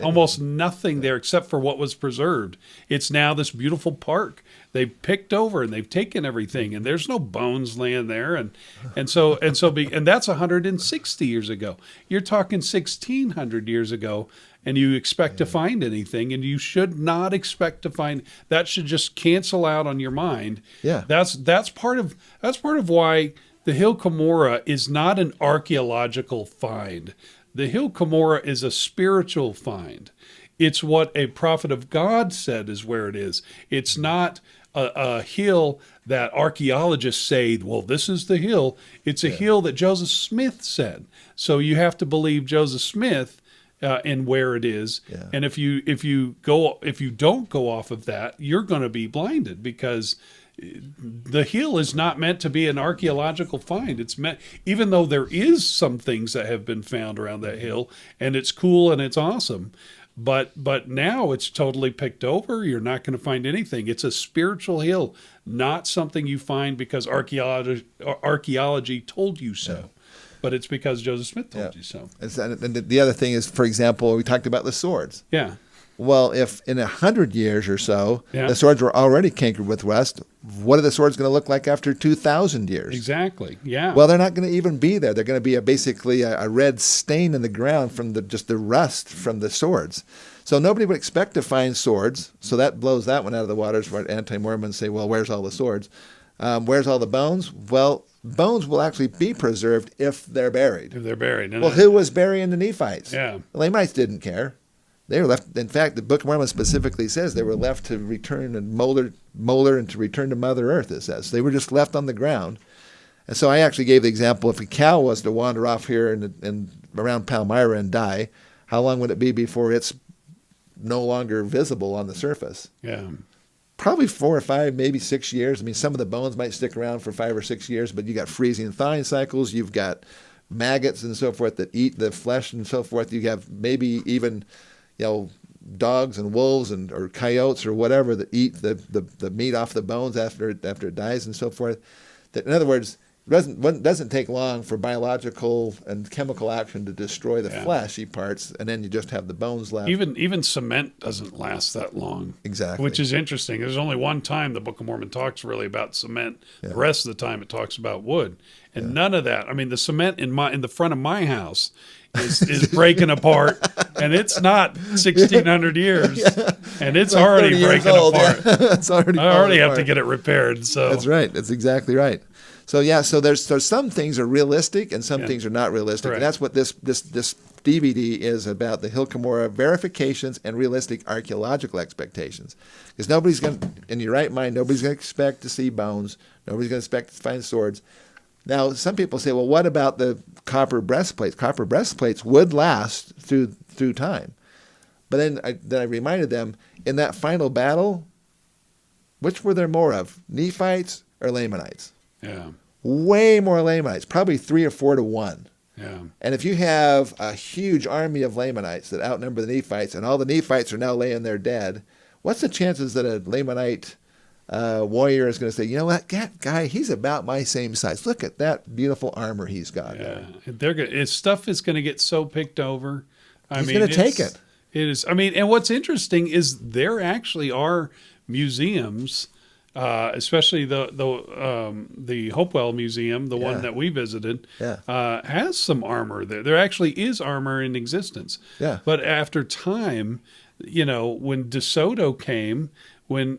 almost nothing there except for what was preserved. It's now this beautiful park. They've picked over and they've taken everything, and there's no bones laying there. And that's 160 years ago. You're talking 1,600 years ago, and you expect to find anything, and you should not expect to find. That should just cancel out on your mind. Yeah, that's part of why the Hill Cumorah is not an archaeological find. The Hill Cumorah is a spiritual find. It's what a prophet of God said is where it is. It's not a hill that archaeologists say, well, this is the hill. It's a hill that Joseph Smith said. So you have to believe Joseph Smith and where it is. Yeah. And if you don't go off of that, you're going to be blinded, because the hill is not meant to be an archaeological find. It's meant, even though there is some things that have been found around that hill, and it's cool and it's awesome, but now it's totally picked over. You're not going to find anything. It's a spiritual hill, not something you find because archaeology told you so. Yeah. But it's because Joseph Smith told you so. And the other thing is, for example, we talked about the swords. Yeah. Well, if in 100 years or so, the swords were already cankered with rust, what are the swords going to look like after 2,000 years? Exactly, yeah. Well, they're not going to even be there. They're going to be basically a red stain in the ground from just the rust from the swords. So nobody would expect to find swords, so that blows that one out of the waters, where anti-Mormons say, well, where's all the swords? Where's all the bones? Well, bones will actually be preserved if they're buried. If they're buried. Well, who was burying the Nephites? Yeah. The Lamanites didn't care. They were left. In fact, the Book of Mormon specifically says they were left to return and molder and to return to Mother Earth. It says they were just left on the ground. And so I actually gave the example: if a cow was to wander off here and around Palmyra and die, how long would it be before it's no longer visible on the surface? Yeah. Probably 4 or 5, maybe 6 years. I mean, some of the bones might stick around for 5 or 6 years, but you got freezing and thawing cycles. You've got maggots and so forth that eat the flesh and so forth. You have maybe even, dogs and wolves or coyotes or whatever that eat the meat off the bones after it dies and so forth. That, in other words, it doesn't take long for biological and chemical action to destroy the fleshy parts, and then you just have the bones left. Even cement doesn't last that long. Exactly. Which is interesting. There's only one time the Book of Mormon talks really about cement. Yeah. The rest of the time it talks about wood. And none of that. I mean, the cement in the front of my house is breaking apart, and it's not 1,600 years, and it's already breaking apart. It's already I already have apart. to get it repaired. So That's right. That's exactly right. So so there's some things are realistic and some things are not realistic. Correct. And that's what this DVD is about: the Hill Cumorah verifications and realistic archaeological expectations. Because nobody's going to, in your right mind, nobody's going to expect to see bones. Nobody's going to expect to find swords. Now, some people say, well, what about the copper breastplates? Copper breastplates would last through time. But then I reminded them, in that final battle, which were there more of, Nephites or Lamanites? yeah, Way more Lamanites, probably 3 or 4 to 1. yeah, And if you have a huge army of Lamanites that outnumber the Nephites, and all the Nephites are now laying there dead, what's the chances that a Lamanite warrior is going to say, you know what, that guy, he's about my same size. Look at that beautiful armor he's got. yeah. His stuff is going to get so picked over. He's going to take it. It is. I mean, and what's interesting is there actually are museums, especially the Hopewell Museum, the one that we visited, has some armor there. There actually is armor in existence. Yeah. But after time, when DeSoto came, when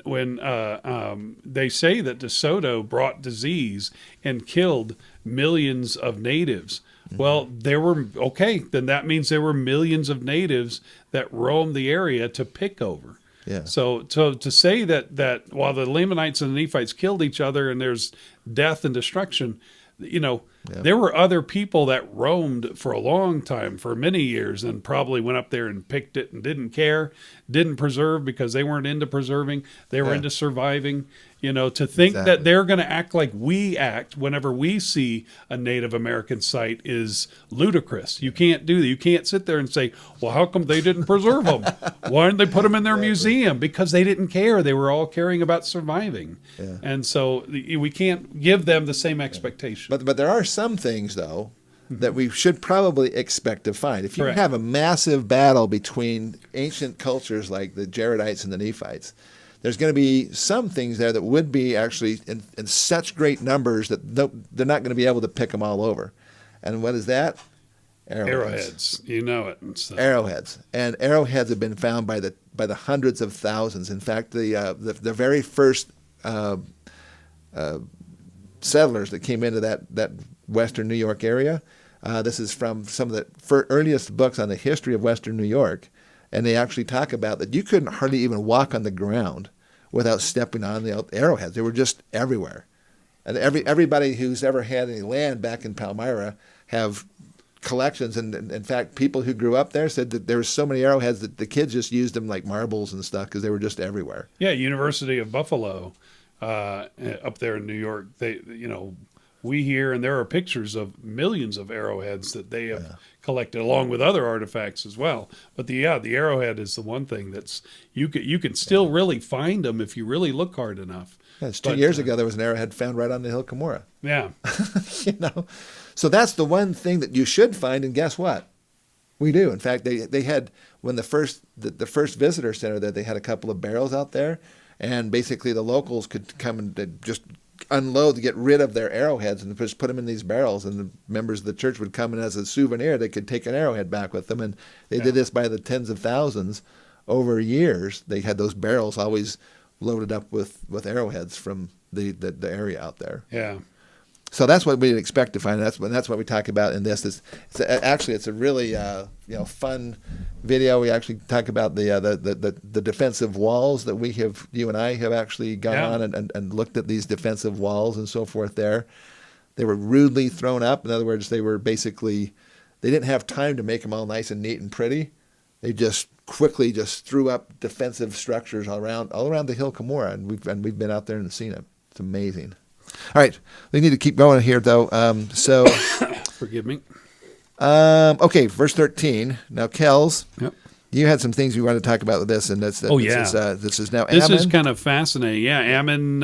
they say that DeSoto brought disease and killed millions of natives. Well, then that means there were millions of natives that roamed the area to pick over. Yeah. So to say that while the Lamanites and the Nephites killed each other and there's death and destruction, there were other people that roamed for a long time, for many years, and probably went up there and picked it and didn't care, didn't preserve because they weren't into preserving. They were into surviving. To think that they're going to act like we act whenever we see a Native American site is ludicrous. You can't do that. You can't sit there and say, well, how come they didn't preserve them? Why didn't they put them in their museum? Because they didn't care. They were all caring about surviving. Yeah. And so we can't give them the same expectation. But there are some things, though, that we should probably expect to find. If you Correct. have a massive battle between ancient cultures like the Jaredites and the Nephites, there's going to be some things there that would be actually in such great numbers that they're not going to be able to pick them all over. And what is that? Arrowheads. You know it. And so. Arrowheads. And arrowheads have been found by the hundreds of thousands. In fact, the very first settlers that came into that western New York area, this is from some of the earliest books on the history of western New York, and they actually talk about that you couldn't hardly even walk on the ground without stepping on the arrowheads. They were just everywhere. And everybody who's ever had any land back in Palmyra have collections. And in fact, people who grew up there said that there were so many arrowheads that the kids just used them like marbles and stuff because they were just everywhere. Yeah, University of Buffalo up there in New York, we hear, and there are pictures of millions of arrowheads that they have collected, along with other artifacts as well. But the arrowhead is the one thing that's you can still really find them if you really look hard enough. Yeah, 2 years ago, there was an arrowhead found right on the Hill Cumorah. Yeah, So that's the one thing that you should find, and guess what? We do. In fact, they had when the first visitor center there, they had a couple of barrels out there, and basically the locals could come and just unload to get rid of their arrowheads and just put them in these barrels, and the members of the church would come in as a souvenir. They could take an arrowhead back with them, and they did this by the tens of thousands over years. They had those barrels always loaded up with arrowheads from the area out there. yeah. So that's what we'd expect to find. That's what we talk about in this. It's a really fun video. We actually talk about the defensive walls that you and I have actually gone and looked at these defensive walls and so forth there. They were rudely thrown up. In other words, they didn't have time to make them all nice and neat and pretty. They just quickly threw up defensive structures all around the Hill Cumorah, and we've been out there and seen it. It's amazing. All right, we need to keep going here though. Forgive me. Okay, verse 13. Now, Kels, Yep. you had some things you wanted to talk about with this, and this is now Ammon. This is kind of fascinating. Yeah, Ammon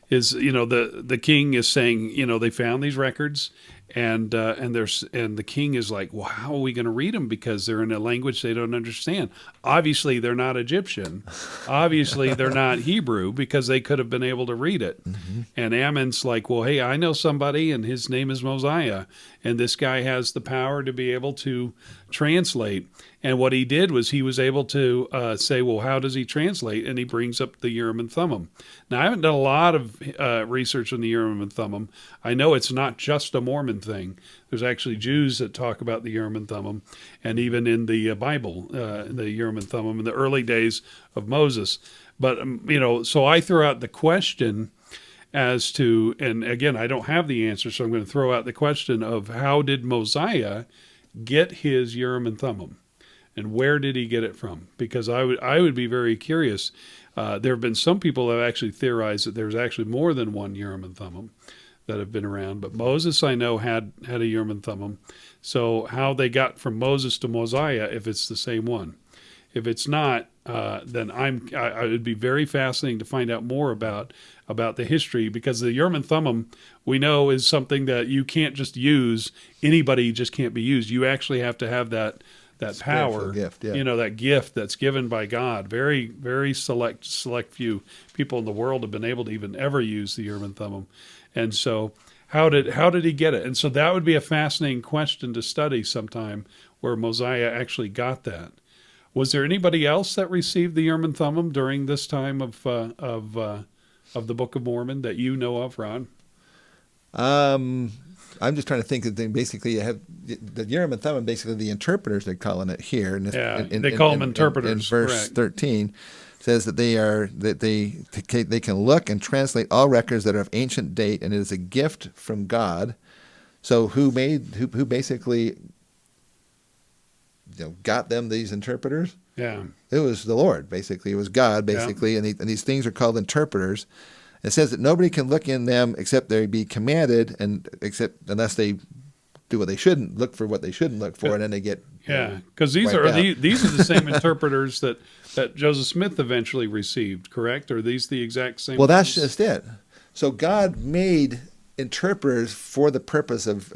is, the king is saying, they found these records, and the king is like, well, how are we going to read them, because they're in a language they don't understand. Obviously, they're not Egyptian. Obviously, they're not Hebrew, because they could have been able to read it. Mm-hmm. And Ammon's like, well, hey, I know somebody, and his name is Mosiah, and this guy has the power to be able to translate. And what he did was he was able to say, well, how does he translate? And he brings up the Urim and Thummim. Now, I haven't done a lot of research on the Urim and Thummim. I know it's not just a Mormon thing. There's actually Jews that talk about the Urim and Thummim, and even in the Bible, the Urim and Thummim in the early days of Moses. But, so I throw out the question as to, and again, I don't have the answer, so I'm going to throw out the question of how did Mosiah get his Urim and Thummim? And where did he get it from? Because I would be very curious. There have been some people that have actually theorized that there's actually more than one Urim and Thummim that have been around. But Moses, I know, had a Urim and Thummim. So how they got from Moses to Mosiah, if it's the same one. If it's not, then I would be very fascinating to find out more about the history, because the Urim and Thummim, we know, is something that you can't just use. Anybody just can't be used. You actually have to have that power, gift, that gift that's given by God. Very, very select few people in the world have been able to even ever use the Urim and Thummim. And so how did he get it? And so that would be a fascinating question to study sometime, where Mosiah actually got that. Was there anybody else that received the Urim and Thummim during this time of the Book of Mormon that you know of, Ron? I'm just trying to think that basically you have the Urim and Thummim, basically the interpreters, they're calling it here. And they call them interpreters. In verse correct. 13 says that they can look and translate all records that are of ancient date, and it is a gift from God. So who basically got them these interpreters? Yeah, it was the Lord. Basically, it was God. Basically, yeah. And these things are called interpreters. It says that nobody can look in them except they be commanded, unless they do what they shouldn't, look for what they shouldn't look for, and then they get because these are the same interpreters that Joseph Smith eventually received, correct? Are these the exact same? Well, that's just it. So God made interpreters for the purpose of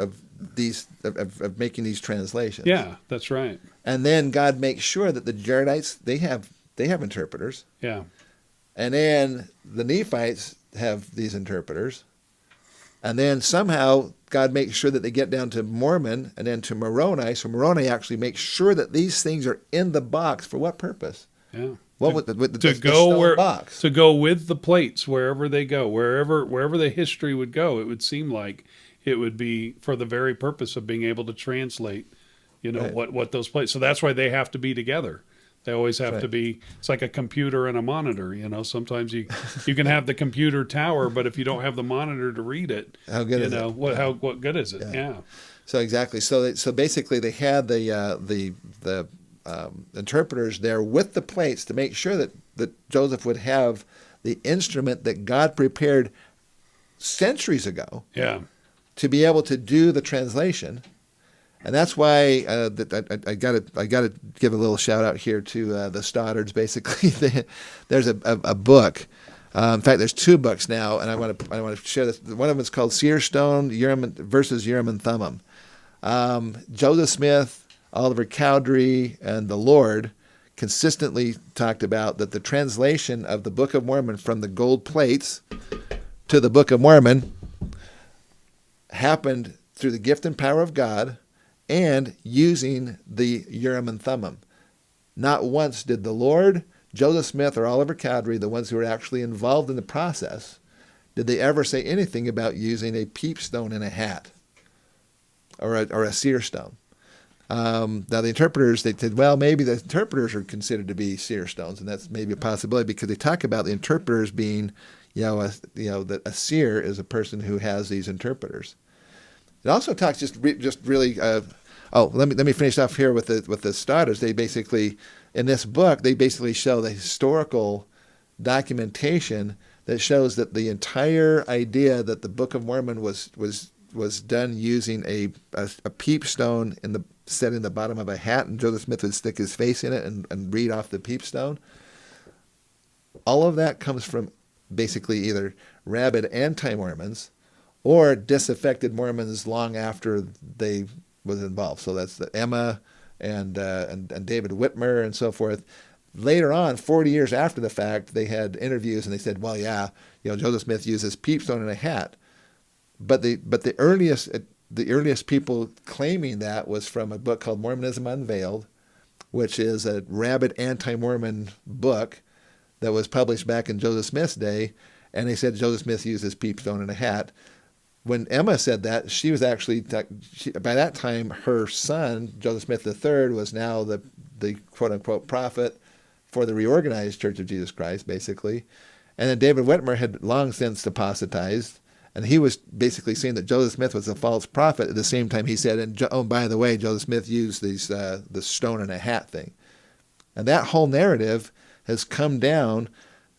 making these translations. Yeah, that's right. And then God makes sure that the Jaredites they have interpreters. Yeah. And then the Nephites have these interpreters. And then somehow God makes sure that they get down to Mormon and then to Moroni. So Moroni actually makes sure that these things are in the box. For what purpose? Yeah. With the go box. To go with the plates wherever they go, wherever the history would go. It would seem like it would be for the very purpose of being able to translate, right. what those plates. So that's why they have to be together. They always have to be. It's like a computer and a monitor. Sometimes you can have the computer tower, but if you don't have the monitor to read it, how good is it? What good is it? Yeah. So exactly. So basically, they had the interpreters there with the plates to make sure that Joseph would have the instrument that God prepared centuries ago. Yeah. To be able to do the translation. And that's why I got to give a little shout out here to the Stoddards. Basically, there's a book. In fact, there's two books now, and I want to share this. One of them is called Seer Stone versus Urim and Thummim. Joseph Smith, Oliver Cowdery, and the Lord consistently talked about that the translation of the Book of Mormon from the gold plates to the Book of Mormon happened through the gift and power of God and using the Urim and Thummim. Not once did the Lord, Joseph Smith, or Oliver Cowdery, the ones who were actually involved in the process, did they ever say anything about using a peep stone in a hat or a seer stone. Now the interpreters, they said, well, maybe the interpreters are considered to be seer stones, and that's maybe a possibility because they talk about the interpreters being, that a seer is a person who has these interpreters. It also talks really. Let me finish off here with the starters. They basically, in this book, they basically show the historical documentation that shows that the entire idea that the Book of Mormon was done using a peep stone set in the bottom of a hat, and Joseph Smith would stick his face in it and read off the peep stone. All of that comes from basically either rabid anti-Mormons or disaffected Mormons long after they was involved. So that's the Emma and David Whitmer and so forth. Later on, 40 years after the fact, they had interviews and they said, well, yeah, Joseph Smith used his peep stone in a hat. But the earliest people claiming that was from a book called Mormonism Unveiled, which is a rabid anti-Mormon book that was published back in Joseph Smith's day, and they said Joseph Smith used his peep stone in a hat. When Emma said that, she was actually, by that time, her son, Joseph Smith III, was now the quote-unquote prophet for the reorganized Church of Jesus Christ, basically. And then David Whitmer had long since apostatized, and he was basically saying that Joseph Smith was a false prophet at the same time he said, and by the way, Joseph Smith used the stone in a hat thing. And that whole narrative has come down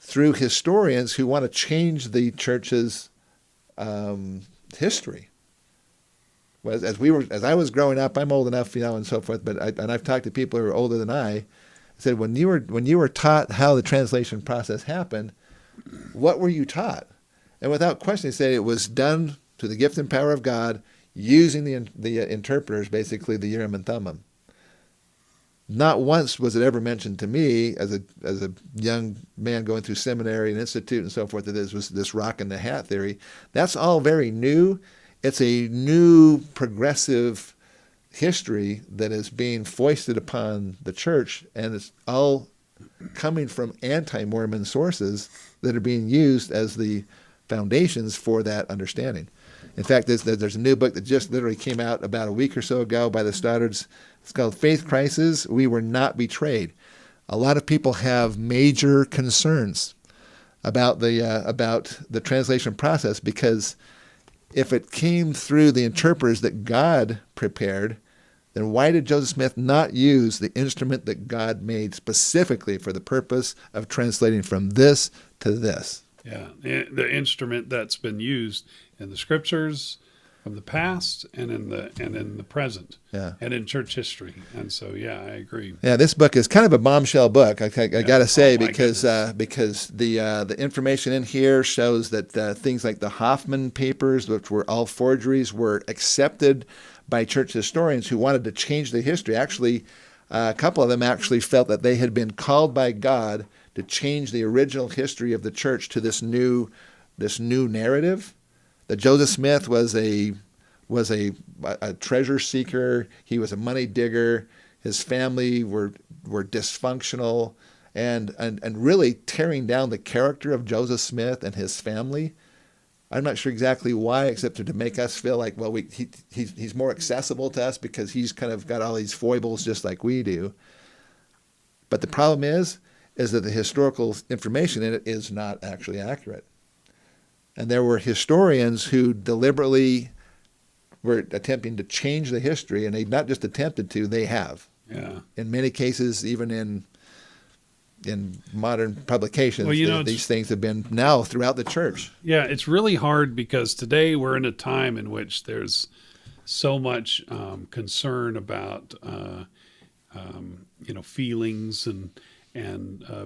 through historians who want to change the church's history. As I was growing up, I'm old enough, and so forth. But I've talked to people who are older than I said, when you were taught how the translation process happened, what were you taught? And without question, they say it was done to the gift and power of God using the interpreters, basically the Urim and Thummim. Not once was it ever mentioned to me as a young man going through seminary and institute and so forth that this was this rock in the hat theory. That's all very new. It's a new progressive history that is being foisted upon the church, and it's all coming from anti-Mormon sources that are being used as the foundations for that understanding. In fact, there's a new book that just literally came out about a week or so ago by the Stoddards. It's called Faith Crisis, We Were Not Betrayed. A lot of people have major concerns about the translation process, because if it came through the interpreters that God prepared, then why did Joseph Smith not use the instrument that God made specifically for the purpose of translating from this to this? Yeah, the instrument that's been used in the scriptures from the past and in the present, yeah, and in church history. And so, yeah, I agree. Yeah, this book is kind of a bombshell book. I got to say, because the information in here shows that things like the Hoffman papers, which were all forgeries, were accepted by church historians who wanted to change the history. Actually, a couple of them actually felt that they had been called by God to change the original history of the church to this new narrative, that Joseph Smith was a treasure seeker. He was a money digger. His family were dysfunctional, and really tearing down the character of Joseph Smith and his family. I'm not sure exactly why, except to make us feel like, well, he's more accessible to us because he's kind of got all these foibles just like we do. But the problem is that the historical information in it is not actually accurate. And there were historians who deliberately were attempting to change the history, and they not just attempted to, they have. Yeah. In many cases, even in modern publications, well, these things have been now throughout the church. Yeah, it's really hard because today we're in a time in which there's so much concern about feelings and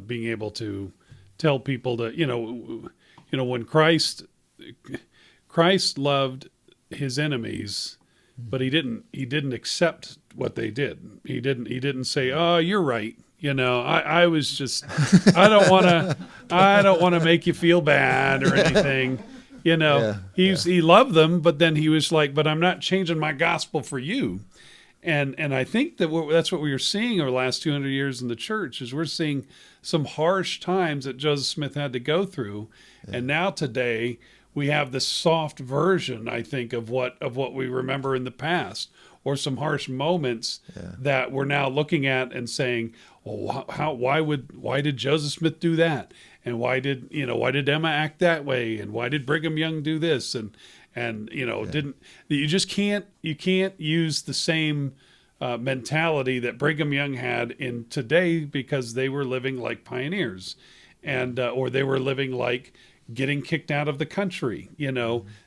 being able to tell people to when Christ loved his enemies, but he didn't accept what they did. He didn't say, "Oh, you're right." I was just, I don't want to make you feel bad or anything. He loved them, but then he was like, but I'm not changing my gospel for you. And I think that's what we were seeing over the last 200 years in the church, is we're seeing some harsh times that Joseph Smith had to go through. Yeah. And now today we have the soft version, I think, of what we remember in the past, or some harsh moments that we're now looking at and saying, "Oh, why did Joseph Smith do that? And why did Emma act that way? And why did Brigham Young do this? And didn't you can't use the same mentality that Brigham Young had in today, because they were living like pioneers, and or they were living like getting kicked out of the country.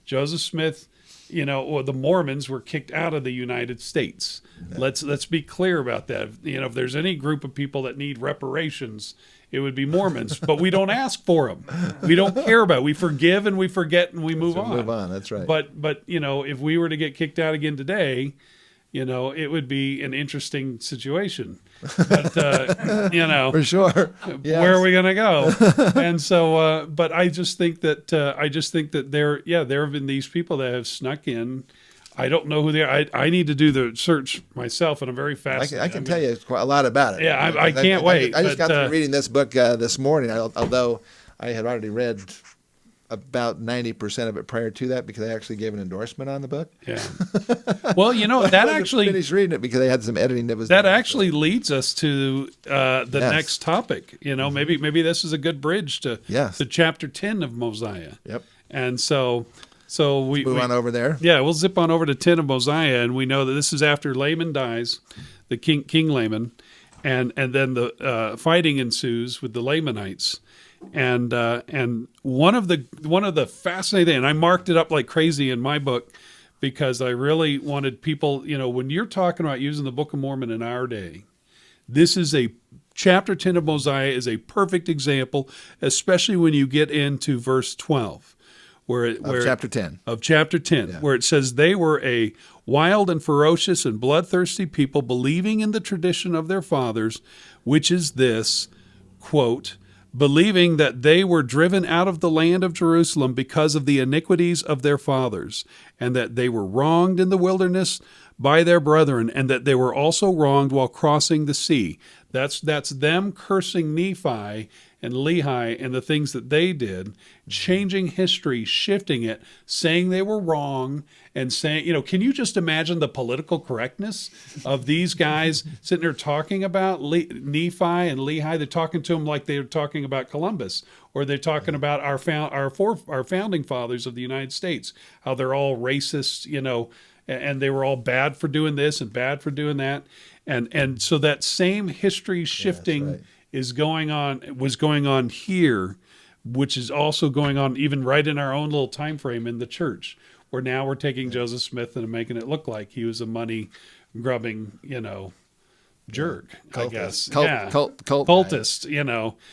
Joseph Smith, or the Mormons were kicked out of the United States. Let's be clear about that. If there's any group of people that need reparations, it would be Mormons, but we don't ask for them. We don't care about it. We forgive and we forget and we move on. Move on. That's right. But if we were to get kicked out again today, it would be an interesting situation. But for sure. Yes. Where are we going to go? And so, but I just think that there have been these people that have snuck in. I don't know who they are. I need to do the search myself, and I'm very fascinated. I can tell you quite a lot about it. Yeah, I can't wait. I just got through reading this book this morning, although I had already read about 90% of it prior to that, because I actually gave an endorsement on the book. Yeah. Well, that actually finished reading it because I had some editing that was that actually leads us to the next topic. Maybe this is a good bridge to chapter 10 of Mosiah. Yep. And so we move on over there. Yeah, we'll zip on over to 10 of Mosiah, and we know that this is after Laman dies, the King Laman, and then the fighting ensues with the Lamanites. And one of the fascinating, and I marked it up like crazy in my book, because I really wanted people, when you're talking about using the Book of Mormon in our day, this is chapter 10 of Mosiah is a perfect example, especially when you get into verse 12. Chapter 10. Of chapter 10, where it says, they were a wild and ferocious and bloodthirsty people, believing in the tradition of their fathers, which is this, quote, believing that they were driven out of the land of Jerusalem because of the iniquities of their fathers, and that they were wronged in the wilderness by their brethren, and that they were also wronged while crossing the sea. That's them cursing Nephi and Lehi and the things that they did, changing history, shifting it, saying they were wrong, and saying, can you just imagine the political correctness of these guys sitting there talking about Nephi and Lehi? They're talking to them like they were talking about Columbus, or they're talking about our founding fathers of the United States, how they're all racist, and they were all bad for doing this and bad for doing that. And so that same history shifting was going on here, which is also going on even right in our own little time frame in the church, where now we're taking Joseph Smith and making it look like he was a money grubbing, jerk, I guess. Cultist,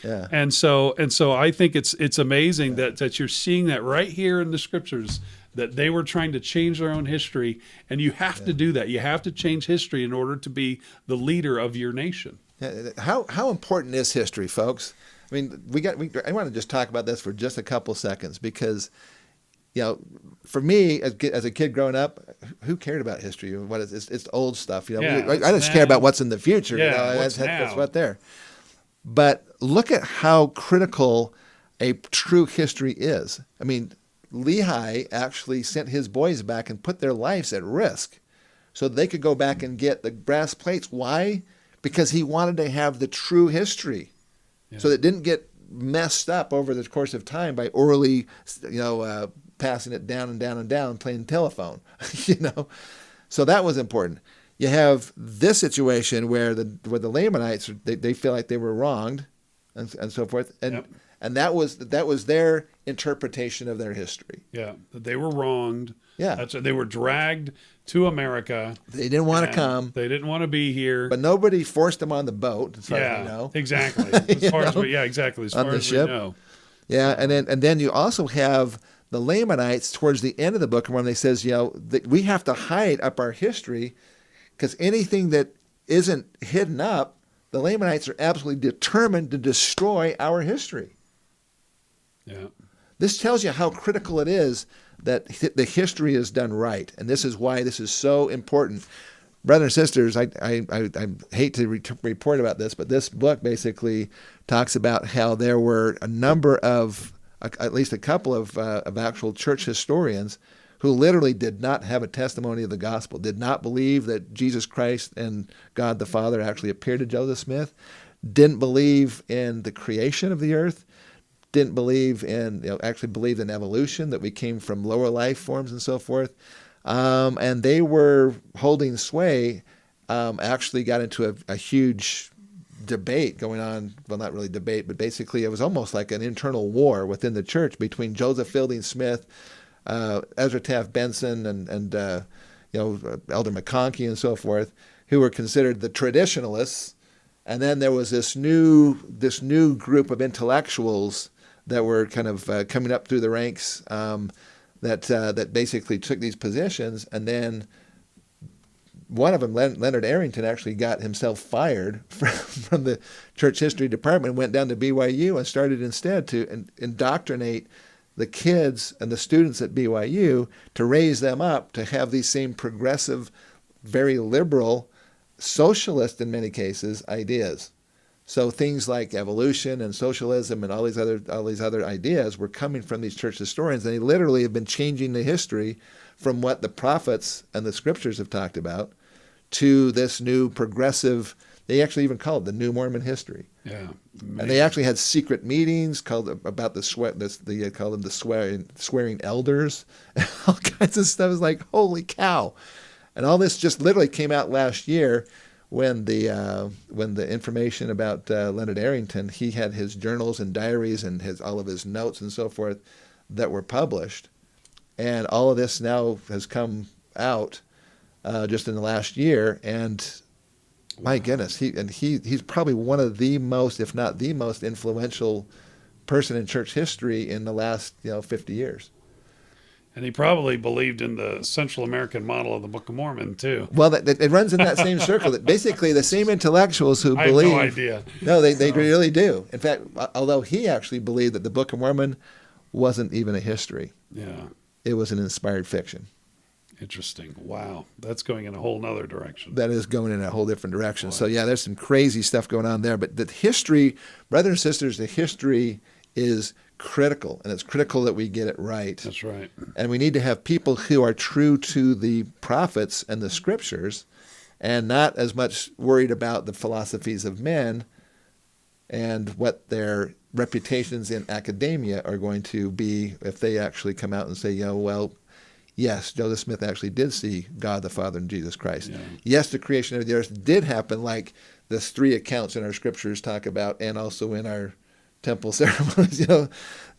Yeah. And so I think it's amazing that you're seeing that right here in the scriptures, that they were trying to change their own history, and you have to do that. You have to change history in order to be the leader of your nation. How important is history, folks? I mean, I want to just talk about this for just a couple seconds, because, for me as a kid growing up, who cared about history? It's old stuff. I just care about what's in the future. What's that's what there. But look at how critical a true history is. I mean, Lehi actually sent his boys back and put their lives at risk so they could go back and get the brass plates. Why? Because he wanted to have the true history, so that it didn't get messed up over the course of time by orally, passing it down and down and down, playing telephone, So that was important. You have this situation where the Lamanites, they feel like they were wronged, and so forth, and that was their interpretation of their history. Yeah, they were wronged. Yeah, they were dragged to America. They didn't want to come. They didn't want to be here. But nobody forced them on the boat, as far as we know. Exactly. As far as exactly. As far as we know. Yeah, and then you also have the Lamanites towards the end of the book, when they says, that we have to hide up our history, because anything that isn't hidden up, the Lamanites are absolutely determined to destroy our history. Yeah. This tells you how critical it is that the history is done right, and this is why this is so important. Brothers and sisters, I hate to report about this, but this book basically talks about how there were a number of at least a couple of actual church historians who literally did not have a testimony of the gospel, did not believe that Jesus Christ and God the Father actually appeared to Joseph Smith, didn't believe in the creation of the earth, didn't believe in, actually believed in evolution, that we came from lower life forms and so forth. And they were holding sway, actually got into a huge debate going on. Well, not really debate, but basically it was almost like an internal war within the church between Joseph Fielding Smith, Ezra Taft Benson, and Elder McConkie and so forth, who were considered the traditionalists. And then there was this new group of intellectuals that were kind of coming up through the ranks, that basically took these positions. And then one of them, Leonard Arrington, actually got himself fired from the church history department, went down to BYU and started instead to indoctrinate the kids and the students at BYU to raise them up to have these same progressive, very liberal, socialist in many cases, ideas. So things like evolution and socialism and all these other ideas were coming from these church historians, and they literally have been changing the history from what the prophets and the scriptures have talked about to this new progressive. They actually even call it the New Mormon history. Yeah, amazing. And they actually had secret meetings called about they call them the swearing elders, and all kinds of stuff. It was like, holy cow! And all this just literally came out last year when the information about Leonard Arrington, he had his journals and diaries and all of his notes and so forth that were published, and all of this now has come out just in the last year. And my goodness, he's probably one of the most, if not the most influential person in church history in the last 50 years. And he probably believed in the Central American model of the Book of Mormon too. Well, it runs in that same circle. That basically the same intellectuals who I believe. have no idea. No, they really do. In fact, although he actually believed that the Book of Mormon wasn't even a history. Yeah. It was an inspired fiction. Interesting. Wow. That's going in a whole nother direction. That is going in a whole different direction. Boy. So yeah, there's some crazy stuff going on there. But the history, brothers and sisters, the history is critical, and it's critical that we get it right. That's right. And we need to have people who are true to the prophets and the scriptures, and not as much worried about the philosophies of men and what their reputations in academia are going to be if they actually come out and say, well, yes, Joseph Smith actually did see God the Father and Jesus Christ. Yeah. Yes, the creation of the earth did happen, like the 3 accounts in our scriptures talk about, and also in our temple ceremonies.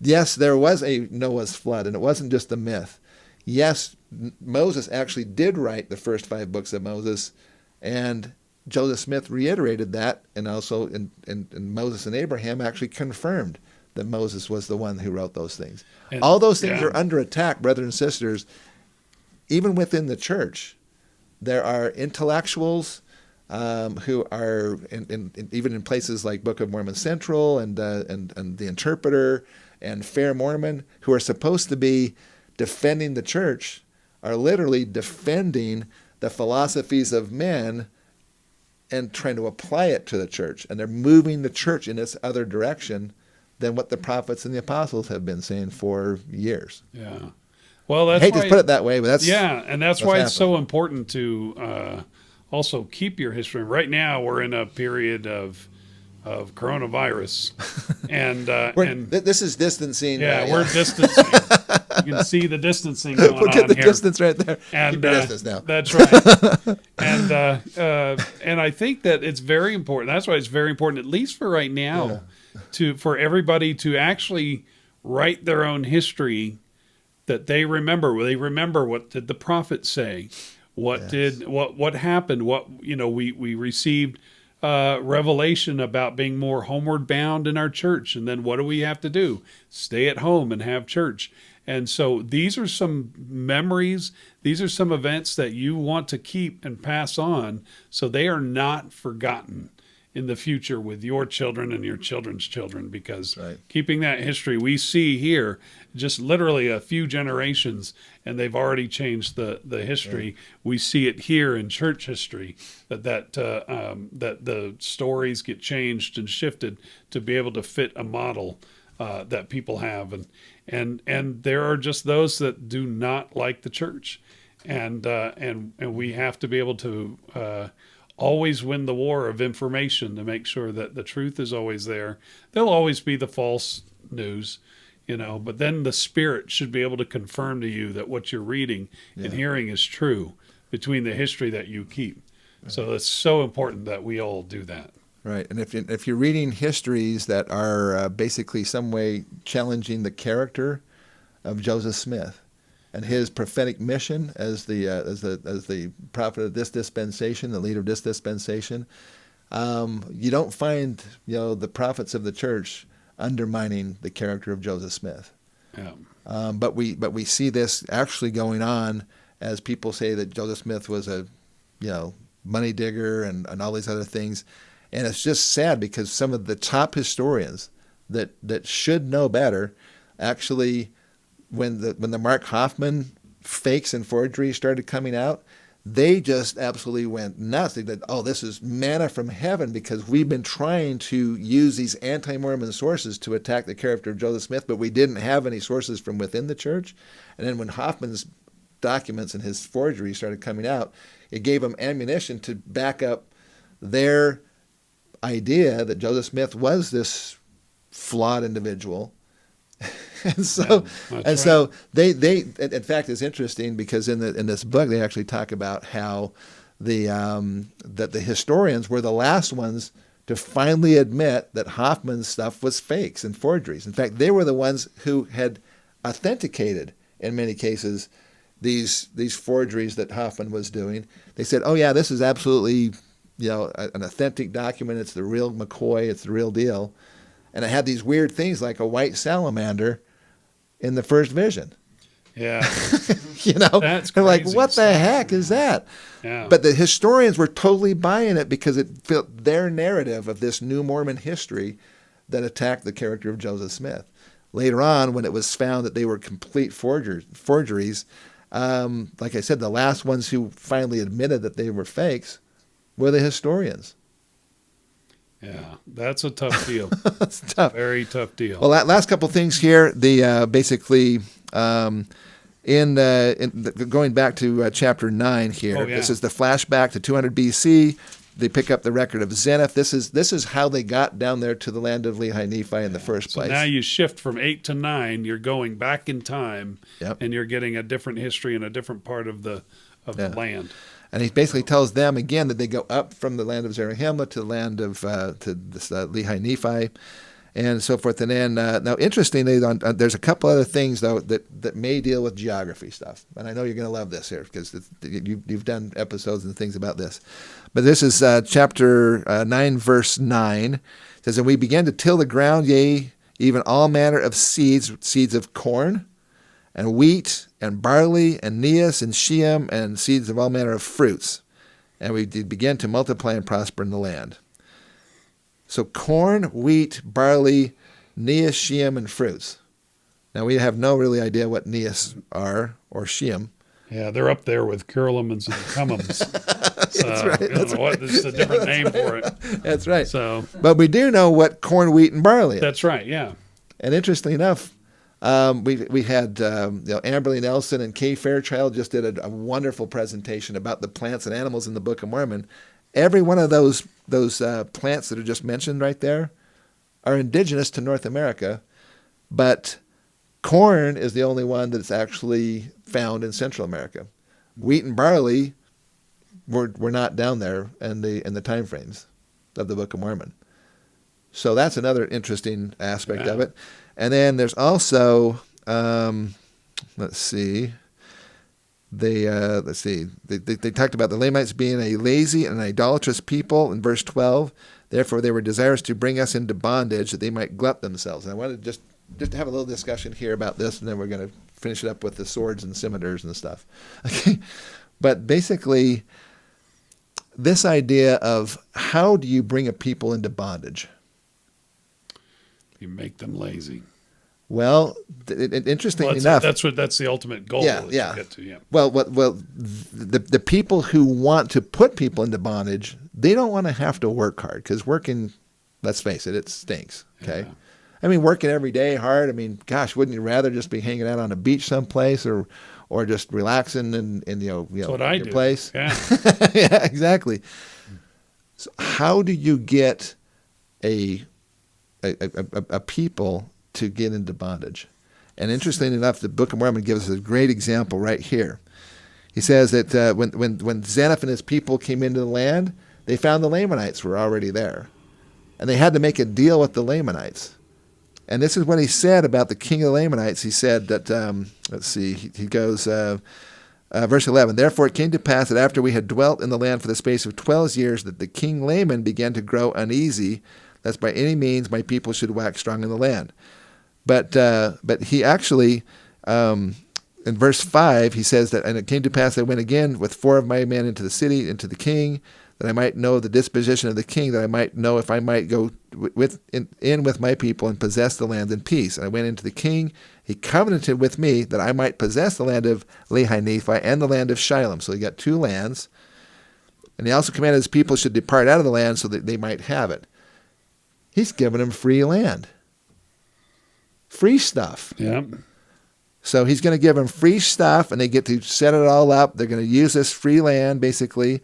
Yes, there was a Noah's flood, and it wasn't just a myth. Yes, Moses actually did write the first 5 books of Moses, and Joseph Smith reiterated that, and also in Moses and Abraham actually confirmed that Moses was the one who wrote those things. And all those things are under attack, brothers and sisters. Even within the church, there are intellectuals who are even in places like Book of Mormon Central and the Interpreter and Fair Mormon, who are supposed to be defending the church, are literally defending the philosophies of men and trying to apply it to the church. And they're moving the church in this other direction than what the prophets and the apostles have been saying for years. Yeah. Well, that's I hate to put it that way, but that's and that's why it's so important to also keep your history. Right now, we're in a period of coronavirus, and this is distancing. Yeah, we're distancing. You can see the distancing going on here. Look at the distance right there. And keep your distance now. That's right. And I think that it's very important. That's why it's very important, at least for right now, for everybody to actually write their own history that they remember. They remember, what did the prophet say? What happened? We received revelation about being more homeward bound in our church, and then what do we have to do? Stay at home and have church. And so these are some memories. These are some events that you want to keep and pass on, so they are not forgotten in the future with your children and your children's children, because keeping that history, we see here just literally a few generations, and they've already changed the history. Yeah. We see it here in church history, that the stories get changed and shifted to be able to fit a model that people have, and there are just those that do not like the church, and we have to be able to always win the war of information to make sure that the truth is always there. There'll always be the false news, but then the Spirit should be able to confirm to you that what you're reading and hearing is true between the history that you keep. Right. So it's so important that we all do that. Right, and if you're reading histories that are basically some way challenging the character of Joseph Smith and his prophetic mission as the prophet of this dispensation, the leader of this dispensation, you don't find the prophets of the church undermining the character of Joseph Smith. Yeah. But we see this actually going on as people say that Joseph Smith was a money digger and all these other things. And it's just sad because some of the top historians that should know better, actually, when the Mark Hoffman fakes and forgeries started coming out, they just absolutely went nuts. They said, "Oh, this is manna from heaven," because we've been trying to use these anti-Mormon sources to attack the character of Joseph Smith, but we didn't have any sources from within the church. And then when Hoffman's documents and his forgeries started coming out, it gave them ammunition to back up their idea that Joseph Smith was this flawed individual. So they in fact, it's interesting because in this book they actually talk about how that the historians were the last ones to finally admit that Hoffman's stuff was fakes and forgeries. In fact, they were the ones who had authenticated in many cases these forgeries that Hoffman was doing. They said, "Oh yeah, this is absolutely an authentic document. It's the real McCoy. It's the real deal." And it had these weird things like a white salamander in the first vision. Yeah. That's they're like, what the heck is that? Yeah. But the historians were totally buying it because it fit their narrative of this new Mormon history that attacked the character of Joseph Smith. Later on, when it was found that they were complete forgeries, like I said, the last ones who finally admitted that they were fakes were the historians. Yeah, that's a tough deal. That's tough. Very tough deal. Well, last couple things here. The basically going back to chapter 9 here. This is the flashback to 200 BC. They pick up the record of Zenith. This is how they got down there to the land of Lehi Nephi in the first place. So now you shift from 8 to 9. You're going back in time, Yep. and you're getting a different history in a different part of the land. And he basically tells them again that they go up from the land of Zarahemla to the land of to this Lehi Nephi, and so forth. And then now, interestingly, there's a couple other things though that may deal with geography stuff. And I know you're going to love this here because you've done episodes and things about this. But this is chapter 9, verse 9. It says, "And we began to till the ground, yea, even all manner of seeds of corn, and wheat, and barley, and neas, and sheam, and seeds of all manner of fruits. And we did begin to multiply and prosper in the land." So corn, wheat, barley, neas, sheim, and fruits. Now we have no really idea what neas are or sheim. Yeah, they're up there with curlumins and cumums. That's right. This is a different name for it. That's right. So, but we do know what corn, wheat, and barley is. That's right, yeah. And interestingly enough, we had Amberly Nelson and Kay Fairchild just did a wonderful presentation about the plants and animals in the Book of Mormon. Every one of those plants that are just mentioned right there are indigenous to North America, but corn is the only one that's actually found in Central America. Wheat and barley were not down there in the time frames of the Book of Mormon. So that's another interesting aspect of it. And then there's also, let's see. They talked about the Lamanites being a lazy and idolatrous people in verse 12. Therefore, they were desirous to bring us into bondage that they might glut themselves. And I wanted just to have a little discussion here about this, and then we're going to finish it up with the swords and scimitars and stuff. Okay, but basically, this idea of how do you bring a people into bondage? You make them lazy. Well, interestingly enough, that's the ultimate goal. Yeah. Get to, yeah. Well, the people who want to put people into bondage, they don't want to have to work hard because working, let's face it, it stinks. Okay, I mean, working every day hard. I mean, gosh, wouldn't you rather just be hanging out on a beach someplace or just relaxing in That's what I your do. place? Yeah. Yeah, exactly. So how do you get a people to get into bondage? And interestingly enough, the Book of Mormon gives us a great example right here. He says that when Zeniff and his people came into the land, they found the Lamanites were already there. And they had to make a deal with the Lamanites. And this is what he said about the king of the Lamanites. He said that, let's see, he goes, verse 11, "Therefore it came to pass that after we had dwelt in the land for the space of 12 years, that the king Laman began to grow uneasy, lest by any means my people should wax strong in the land." But he actually, in verse 5, he says that, "And it came to pass that I went again with 4 of my men into the city, into the king, that I might know the disposition of the king, that I might know if I might go in with my people and possess the land in peace. And I went into the king. He covenanted with me that I might possess the land of Lehi Nephi and the land of Shilom." So he got 2 lands. And he also commanded his people should depart out of the land so that they might have it. He's given them free land. Free stuff. Yeah. So he's going to give them free stuff, and they get to set it all up. They're going to use this free land, basically.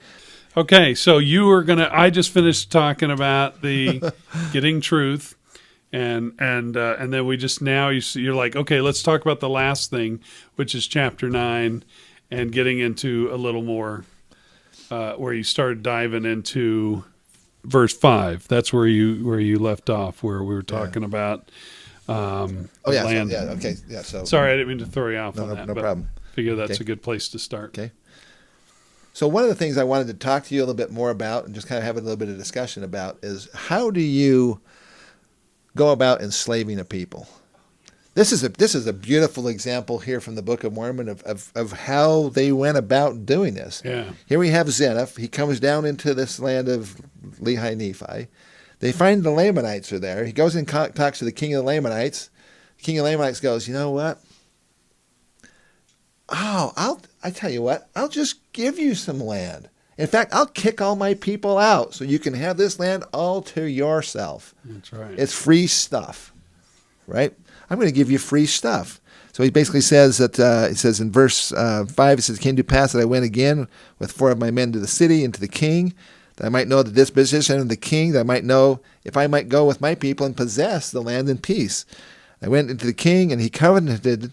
Okay, so I just finished talking about the getting truth, and then we just now you're like, okay, let's talk about the last thing, which is chapter 9, and getting into a little more, where you started diving into verse 5. That's where you left off, where we were talking about land. Okay, yeah. So sorry, I didn't mean to throw you off on that. No problem. Figure that's a good place to start. Okay. So one of the things I wanted to talk to you a little bit more about and just kind of have a little bit of discussion about is, how do you go about enslaving a people? This is a beautiful example here from the Book of Mormon of how they went about doing this. Yeah. Here we have Zeniff. He comes down into this land of Lehi Nephi. They find the Lamanites are there. He goes and talks to the king of the Lamanites. The king of the Lamanites goes, "You know what? Oh, I tell you what, I'll just give you some land. In fact, I'll kick all my people out so you can have this land all to yourself." That's right. It's free stuff, right? I'm going to give you free stuff. So he basically says that, it says in verse 5, it says, "It came to pass that I went again with 4 of my men to the city and to the king, that I might know the disposition of the king, that I might know if I might go with my people and possess the land in peace. I went into the king, and he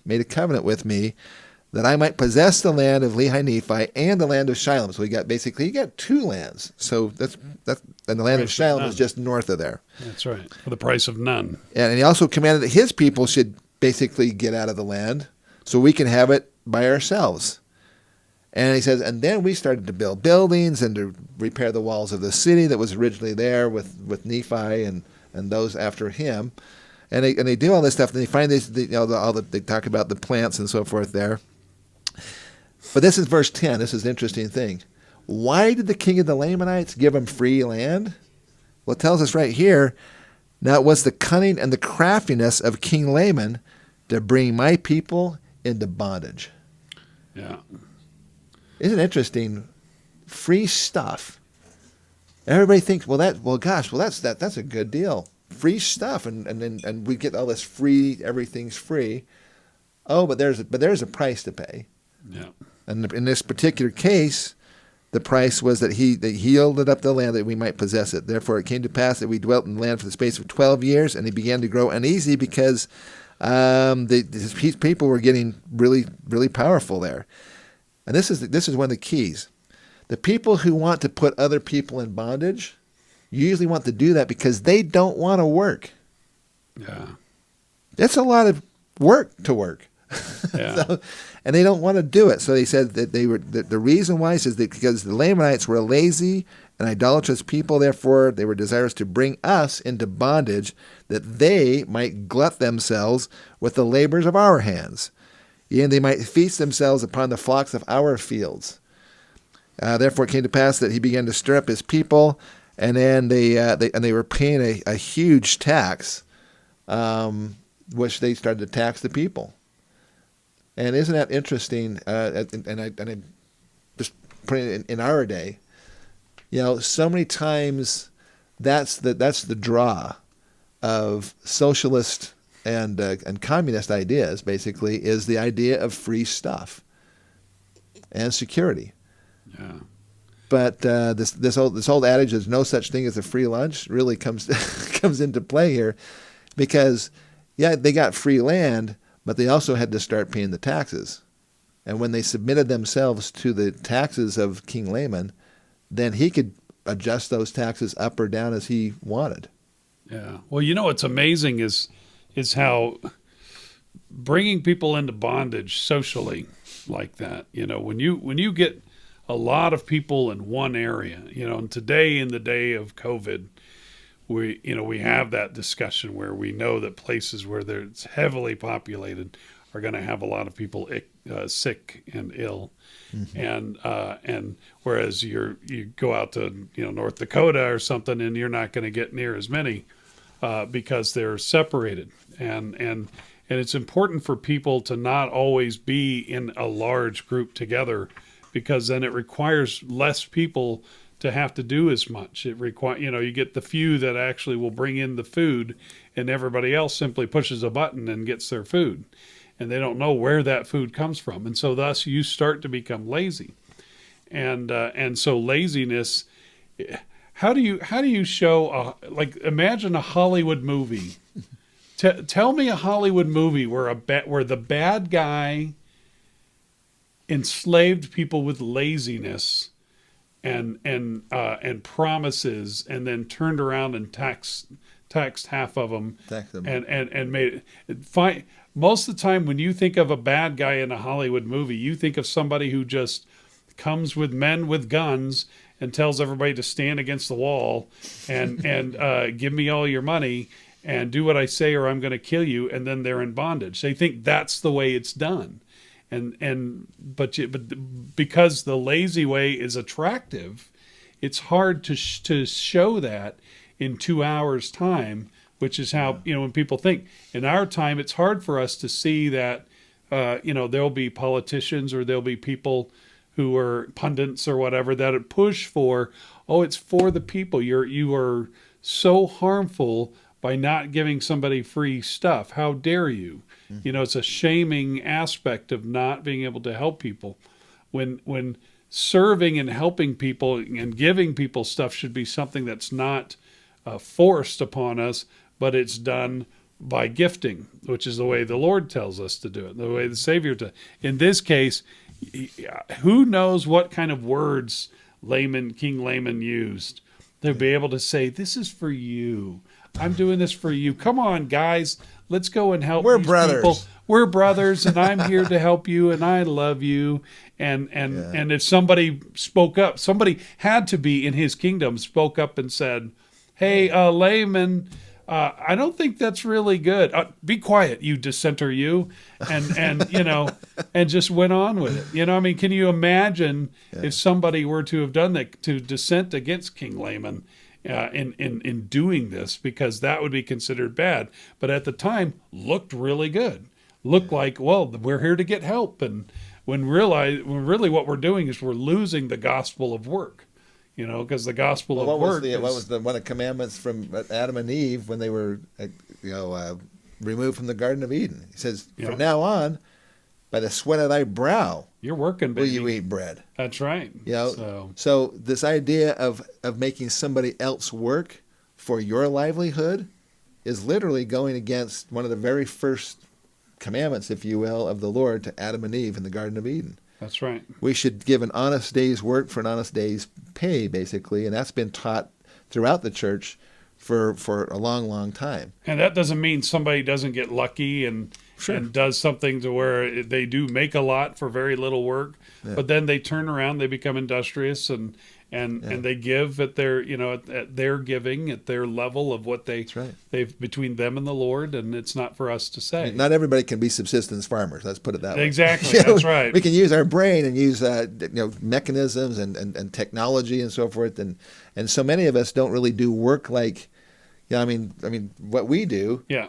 made a covenant with me, that I might possess the land of Lehi Nephi and the land of Shilom." So he got 2 lands. So that's and the land of Shilom is just north of there. That's right. For the price of none. And he also commanded that his people should basically get out of the land so we can have it by ourselves. And he says, and then we started to build buildings and to repair the walls of the city that was originally there with Nephi and those after him. And they do all this stuff, and they find this, they talk about the plants and so forth there. But this is verse 10. This is an interesting thing. Why did the king of the Lamanites give him free land? Well, it tells us right here, "Now it was the cunning and the craftiness of King Laman to bring my people into bondage." Yeah. Isn't it interesting? Free stuff. Everybody thinks, that's a good deal. Free stuff, and we get all this free. Everything's free. Oh, but there's a price to pay. Yeah. And in this particular case, the price was that he yielded up the land that we might possess it. Therefore, it came to pass that we dwelt in the land for the space of 12 years, and he began to grow uneasy because his people were getting really, really powerful there. And this is one of the keys. The people who want to put other people in bondage usually want to do that because they don't want to work. Yeah. It's a lot of work to work. Yeah. And they don't want to do it. So they said that the reason why is that because the Lamanites were a lazy and idolatrous people, therefore they were desirous to bring us into bondage, that they might glut themselves with the labors of our hands, and they might feast themselves upon the flocks of our fields. Therefore it came to pass that he began to stir up his people, and then they were paying a huge tax, which they started to tax the people. And isn't that interesting? And I just put it in our day. So many times that's the draw. of socialist and communist ideas, basically, is the idea of free stuff and security. Yeah. But this old adage, "there's no such thing as a free lunch," really comes comes into play here, because they got free land, but they also had to start paying the taxes. And when they submitted themselves to the taxes of King Laman, then he could adjust those taxes up or down as he wanted. Yeah. Well, what's amazing is how bringing people into bondage socially like that, when you get a lot of people in one area, and today, in the day of COVID, we have that discussion where we know that places where it's heavily populated are going to have a lot of people sick and ill. Mm-hmm. And whereas you go out to North Dakota or something, and you're not going to get near as many because they're separated. And it's important for people to not always be in a large group together, because then it requires less people to have to do as much. It you get the few that actually will bring in the food, and everybody else simply pushes a button and gets their food. And they don't know where that food comes from. And so thus you start to become lazy. And so laziness, how do you show, imagine a Hollywood movie. Tell me a Hollywood movie where the bad guy enslaved people with laziness and promises, and then turned around and taxed half of them, and made it fine. Most of the time when you think of a bad guy in a Hollywood movie, you think of somebody who just comes with men with guns and tells everybody to stand against the wall and give me all your money and do what I say or I'm going to kill you, and then they're in bondage. They think that's the way it's done. But because the lazy way is attractive, it's hard to show that in 2 hours' time, which is how, when people think. In our time, it's hard for us to see that, there'll be politicians or there'll be people who are pundits or whatever that push for, it's for the people. You are so harmful by not giving somebody free stuff. How dare you? Mm-hmm. It's a shaming aspect of not being able to help people. When serving and helping people and giving people stuff should be something that's not forced upon us, but it's done by gifting, which is the way the Lord tells us to do it, the way the Savior does. In this case, who knows what kind of words King Laman used to be able to say, "This is for you. I'm doing this for you. Come on, guys, let's go and help. We're these brothers. People. We're brothers, and I'm here to help you, and I love you." And if somebody spoke up, somebody had to be in his kingdom spoke up and said, "Hey, Laman, I don't think that's really good. Be quiet, you dissenter, you," and and just went on with it. Can you imagine if somebody were to have done that, to dissent against King Laman in doing this, because that would be considered bad, but at the time looked really good. Looked like, well, we're here to get help, and when really what we're doing is we're losing the gospel of work. Because the gospel of work. What was the one of the commandments from Adam and Eve when they were, removed from the Garden of Eden? He says, "From now on, by the sweat of thy brow, you're working, baby. Will you eat bread?" That's right. So this idea of making somebody else work for your livelihood is literally going against one of the very first commandments, if you will, of the Lord to Adam and Eve in the Garden of Eden. That's right. We should give an honest day's work for an honest day's pay, basically, and that's been taught throughout the church for a long, long time. And that doesn't mean somebody doesn't get lucky and does something to where they do make a lot for very little work, but then they turn around, they become industrious, and they give at their at their giving at their level of what they've between them and the Lord, and it's not for us to say. Not everybody can be subsistence farmers. Let's put it that way. Exactly, that's right. We can use our brain and use mechanisms and technology and so forth, and so many of us don't really do work like, what we do. Yeah.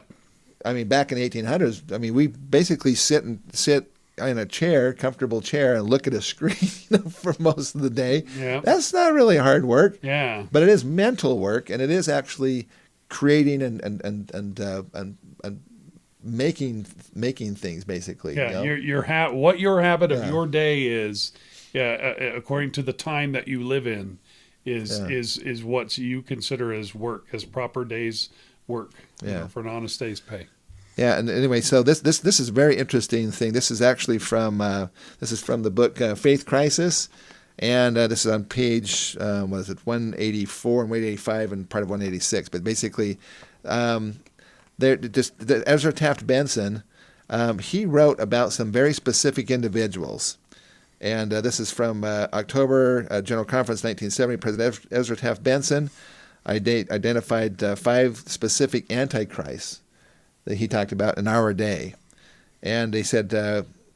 Back in the 1800s, we basically sit in a comfortable chair, and look at a screen for most of the day. Yeah. That's not really hard work. Yeah. But it is mental work, and it is actually creating and making things basically. Yeah, you know? what your habit of your day is, according to the time that you live in, is what you consider as work, as proper day's work, for an honest day's pay. Yeah, and anyway, so this is a very interesting thing. This is actually from the book Faith Crisis, and this is on page 184 and 185 and part of 186. But basically, Ezra Taft Benson, he wrote about some very specific individuals. And this is from October General Conference 1970. President Ezra Taft Benson identified 5 specific antichrists that he talked about in our day. And they said,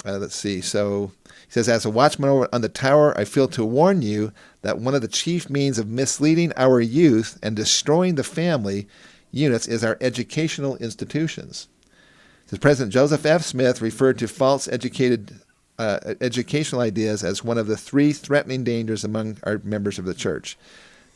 let's see, so he says, as a watchman on the tower, I feel to warn you that one of the chief means of misleading our youth and destroying the family units is our educational institutions. Says President Joseph F. Smith referred to false educational ideas as one of the 3 threatening dangers among our members of the church.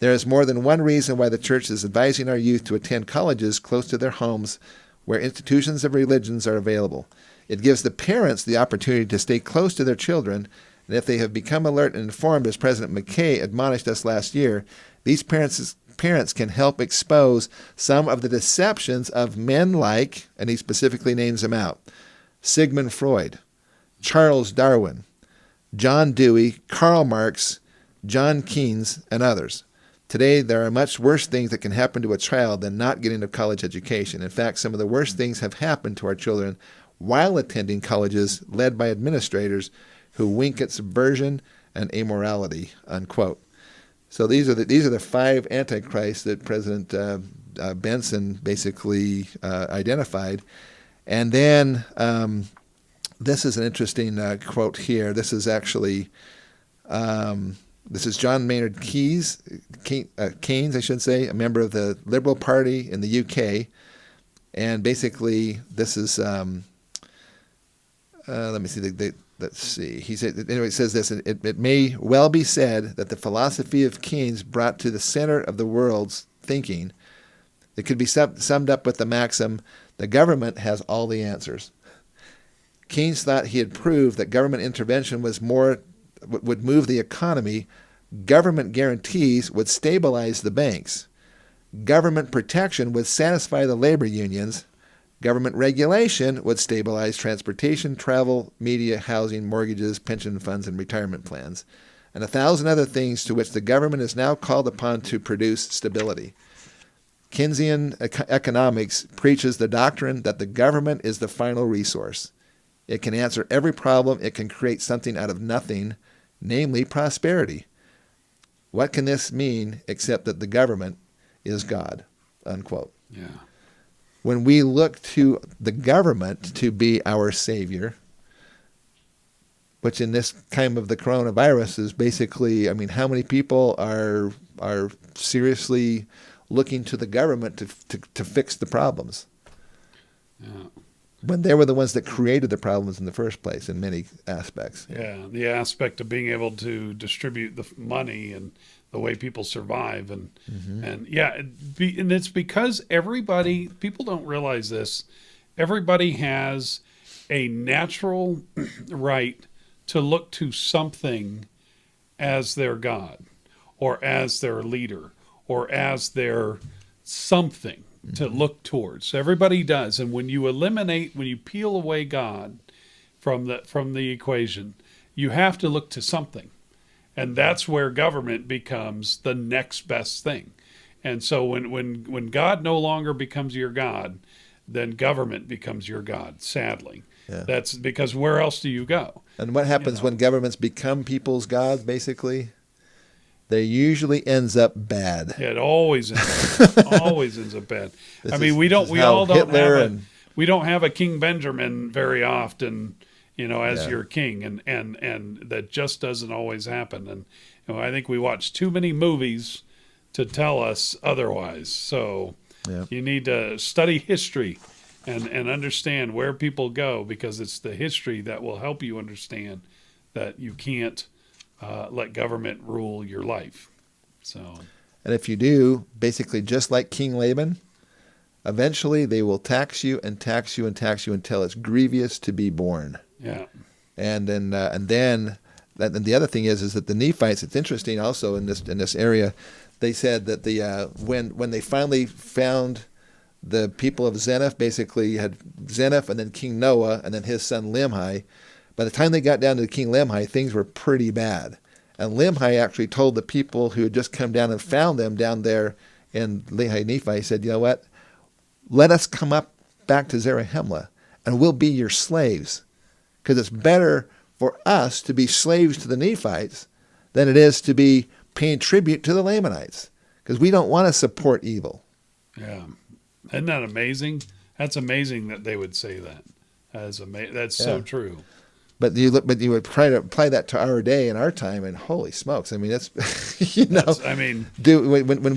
There is more than one reason why the church is advising our youth to attend colleges close to their homes where institutions of religions are available. It gives the parents the opportunity to stay close to their children, and if they have become alert and informed, as President McKay admonished us last year, these parents can help expose some of the deceptions of men like, and he specifically names them out, Sigmund Freud, Charles Darwin, John Dewey, Karl Marx, John Keynes, and others. Today, there are much worse things that can happen to a child than not getting a college education. In fact, some of the worst things have happened to our children while attending colleges led by administrators who wink at subversion and immorality, unquote. So these are the 5 antichrists that President Benson basically identified. And then this is an interesting quote here. This is actually this is John Maynard Keynes, I should say, a member of the Liberal Party in the UK. And basically, this is let me see. Let's see. He said, anyway, it says this, it may well be said that the philosophy of Keynes brought to the center of the world's thinking. It could be summed up with the maxim, the government has all the answers. Keynes thought he had proved that government intervention would move the economy, government guarantees would stabilize the banks, government protection would satisfy the labor unions, government regulation would stabilize transportation, travel, media, housing, mortgages, pension funds, and retirement plans, and 1,000 other things to which the government is now called upon to produce stability. Keynesian economics preaches the doctrine that the government is the final resource. It can answer every problem. It can create something out of nothing, namely prosperity. What can this mean except that the government is God, unquote. Yeah. When we look to the government to be our savior, which in this time of the coronavirus is basically, I mean, how many people are seriously looking to the government to fix the problems? Yeah. When they were the ones that created the problems in the first place in many aspects. Yeah, the aspect of being able to distribute the money and the way people survive. And and it's because people don't realize this, everybody has a natural right to look to something as their God or as their leader or as their something to look towards. Everybody does. And when you peel away God from the equation, you have to look to something. And that's where government becomes the next best thing. And so when God no longer becomes your God, then government becomes your God, sadly. Yeah. That's because where else do you go? And what happens when governments become people's gods, basically? They usually ends up bad. Yeah, it always ends up bad. We don't have a King Benjamin very often, as your king, and that just doesn't always happen. And I think we watch too many movies to tell us otherwise. So you need to study history and understand where people go, because it's the history that will help you understand that you can't let government rule your life. So, and if you do, basically just like King Laban, eventually they will tax you and tax you and tax you until it's grievous to be borne. Yeah. And then and the other thing is that the Nephites. It's interesting also in this area. They said that when they finally found the people of Zeniff, basically you had Zeniff and then King Noah and then his son Limhi. By the time they got down to King Limhi, things were pretty bad. And Limhi actually told the people who had just come down and found them down there in Lehi Nephi, he said, you know what? Let us come up back to Zarahemla and we'll be your slaves. Because it's better for us to be slaves to the Nephites than it is to be paying tribute to the Lamanites. Because we don't want to support evil. Yeah. Isn't that amazing? That's amazing that they would say that. That's so true. But you would try to apply that to our day and our time, and holy smokes! I mean, it's when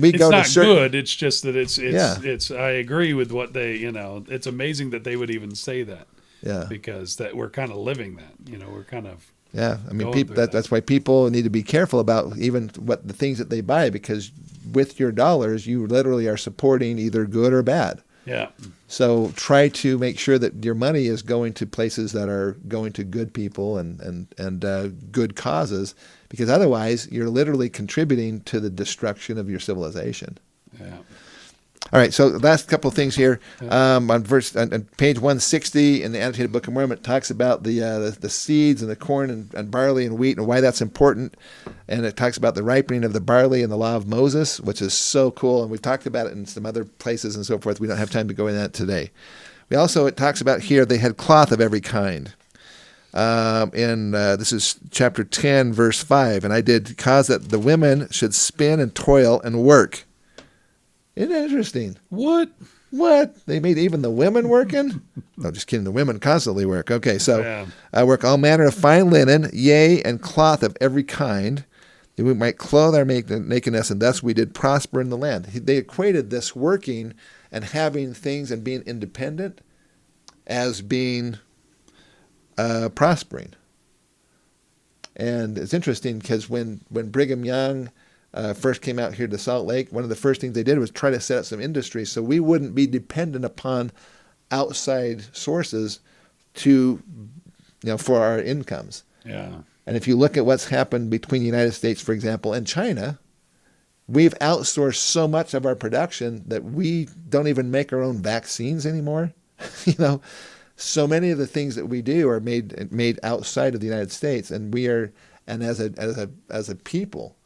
we go to it's not good. It's just that it's. I agree with what they. It's amazing that they would even say that. Yeah. Because that we're kind of living that. We're kind of. Yeah, I mean, that's why people need to be careful about even what the things that they buy, because with your dollars, you literally are supporting either good or bad. Yeah. So try to make sure that your money is going to places that are going to good people and good causes, because otherwise you're literally contributing to the destruction of your civilization. Yeah. All right, so last couple of things here. On page 160 in the Annotated Book of Mormon, it talks about the seeds and the corn and barley and wheat and why that's important. And it talks about the ripening of the barley and the law of Moses, which is so cool. And we've talked about it in some other places and so forth. We don't have time to go into that today. It talks about here they had cloth of every kind. This is chapter 10, verse 5. And I did cause that the women should spin and toil and work. Isn't that interesting? What? They made even the women working? No, just kidding. The women constantly work. Okay, so I work all manner of fine linen, yea, and cloth of every kind, that we might clothe our nakedness, and thus we did prosper in the land. They equated this working and having things and being independent as being prospering. And it's interesting because when Brigham Young first came out here to Salt Lake, one of the first things they did was try to set up some industry so we wouldn't be dependent upon outside sources for our incomes. Yeah. And if you look at what's happened between the United States, for example, and China, we've outsourced so much of our production that we don't even make our own vaccines anymore. So many of the things that we do are made outside of the United States, and as a people,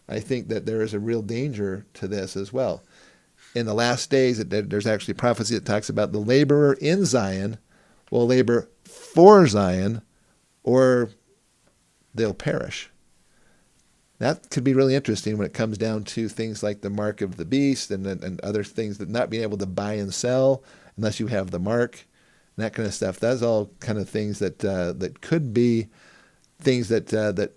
I think that there is a real danger to this as well. In the last days, there's actually prophecy that talks about the laborer in Zion will labor for Zion, or they'll perish. That could be really interesting when it comes down to things like the mark of the beast and other things, that not being able to buy and sell unless you have the mark, and that kind of stuff. That's all kind of things that could be things that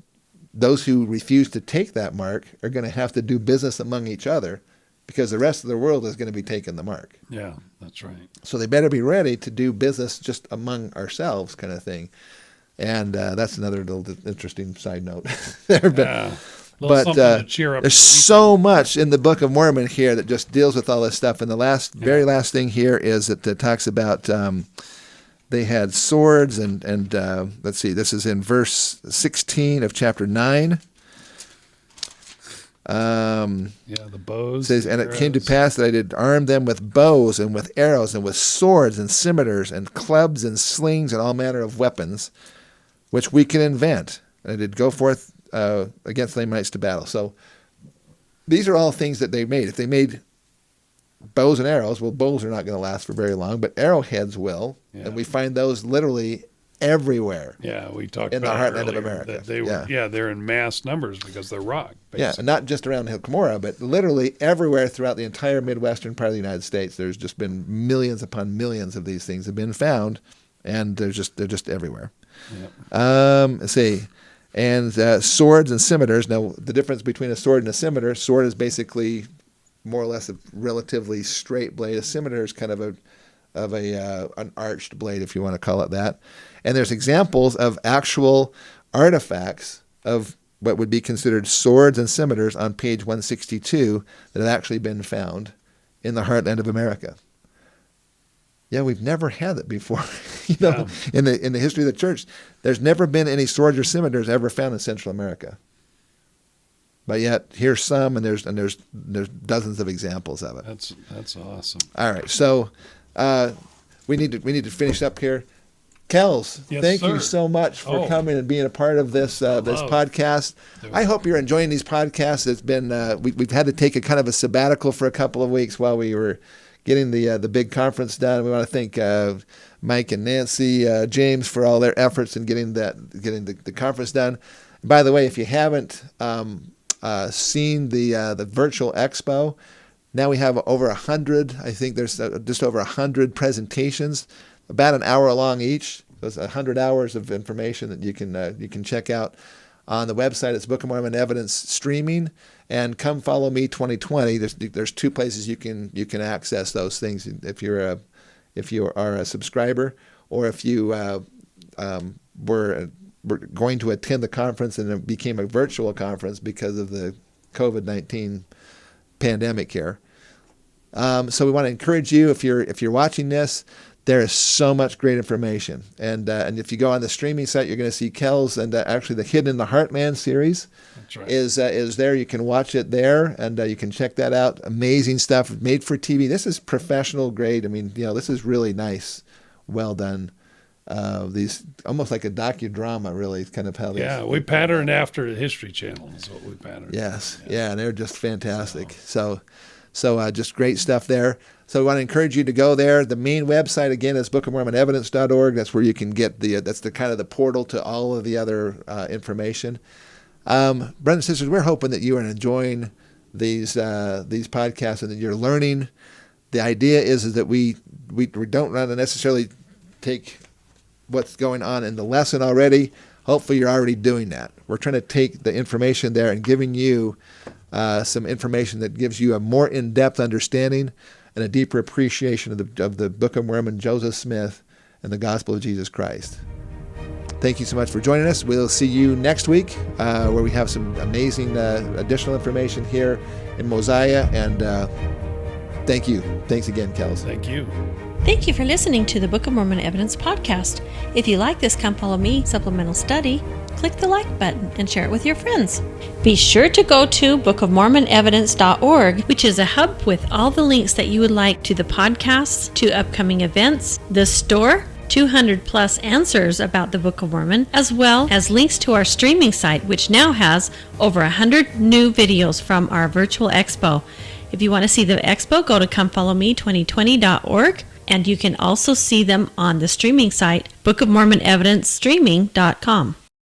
those who refuse to take that mark are going to have to do business among each other, because the rest of the world is going to be taking the mark. Yeah, that's right. So they better be ready to do business just among ourselves, kind of thing. And that's another little interesting side note there. But there's so much in the Book of Mormon here that just deals with all this stuff. And the very last thing here is that it talks about they had swords and let's see, this is in verse 16 of chapter 9. The bows. It says, and it came to pass that I did arm them with bows and with arrows and with swords and scimitars and clubs and slings and all manner of weapons, which we can invent. And I did go forth against the Lamanites to battle. So these are all things that they made. If they made bows and arrows, well, bows are not going to last for very long, but arrowheads will. Yeah. And we find those literally everywhere. Yeah, we talked in the heartland of America. That they were, they're in mass numbers because they're rock. Basically. Yeah, and not just around Hill Cumorah, but literally everywhere throughout the entire Midwestern part of the United States. There's just been millions upon millions of these things have been found, and they're just everywhere. Yep. Let's see. And swords and scimitars. Now, the difference between a sword and a scimitar, sword is basically more or less a relatively straight blade. A scimitar is kind of an arched blade, if you want to call it that. And there's examples of actual artifacts of what would be considered swords and scimitars on page 162 that have actually been found in the heartland of America. Yeah, we've never had it before. In the history of the church, there's never been any swords or scimitars ever found in Central America. But yet, here's some, and there's dozens of examples of it. That's awesome. All right, so we need to finish up here. Kels, Yes, thank sir. you so much for coming and being a part of this podcast. I hope you're enjoying these podcasts. It's been we've had to take a kind of a sabbatical for a couple of weeks while we were getting the big conference done. We want to thank Mike and Nancy, James for all their efforts in getting the conference done. And by the way, if you haven't seen the virtual expo, now we have over 100. I think there's just over 100 presentations, about an hour long each. There's 100 hours of information that you can check out on the website. It's Book of Mormon Evidence Streaming, and Come Follow Me 2020. There's two places you can access those things if you are a subscriber, or if you were going to attend the conference and it became a virtual conference because of the COVID-19 pandemic here. So we want to encourage you, if you're watching this, there is so much great information, and if you go on the streaming site, you're going to see Kels, and actually the Hidden in the Heartland series is there. You can watch it there, and you can check that out. Amazing stuff, made for TV. This is professional grade. I mean, this is really nice, well done. These almost like a docudrama, really, kind of how. Yeah, we patterned after the History Channel. Is what we patterned. Yes, yeah, and they're just fantastic. So just great stuff there. So we want to encourage you to go there. The main website, again, is bookofmormonevidence.org. That's where you can get that's the kind of the portal to all of the other information. Brothers and sisters, we're hoping that you are enjoying these podcasts and that you're learning. The idea is that we don't want to necessarily take what's going on in the lesson already. Hopefully you're already doing that. We're trying to take the information there and giving you some information that gives you a more in-depth understanding and a deeper appreciation of the Book of Mormon, Joseph Smith, and the Gospel of Jesus Christ. Thank you so much for joining us. We'll see you next week where we have some amazing additional information here in Mosiah. And thank you. Thanks again, Kels. Thank you. Thank you for listening to the Book of Mormon Evidence podcast. If you like this Come Follow Me supplemental study, click the like button and share it with your friends. Be sure to go to bookofmormonevidence.org, which is a hub with all the links that you would like to the podcasts, to upcoming events, the store, 200 plus answers about the Book of Mormon, as well as links to our streaming site, which now has over 100 new videos from our virtual expo. If you want to see the expo, go to comefollowme2020.org. And you can also see them on the streaming site, bookofmormonevidencestreaming.com.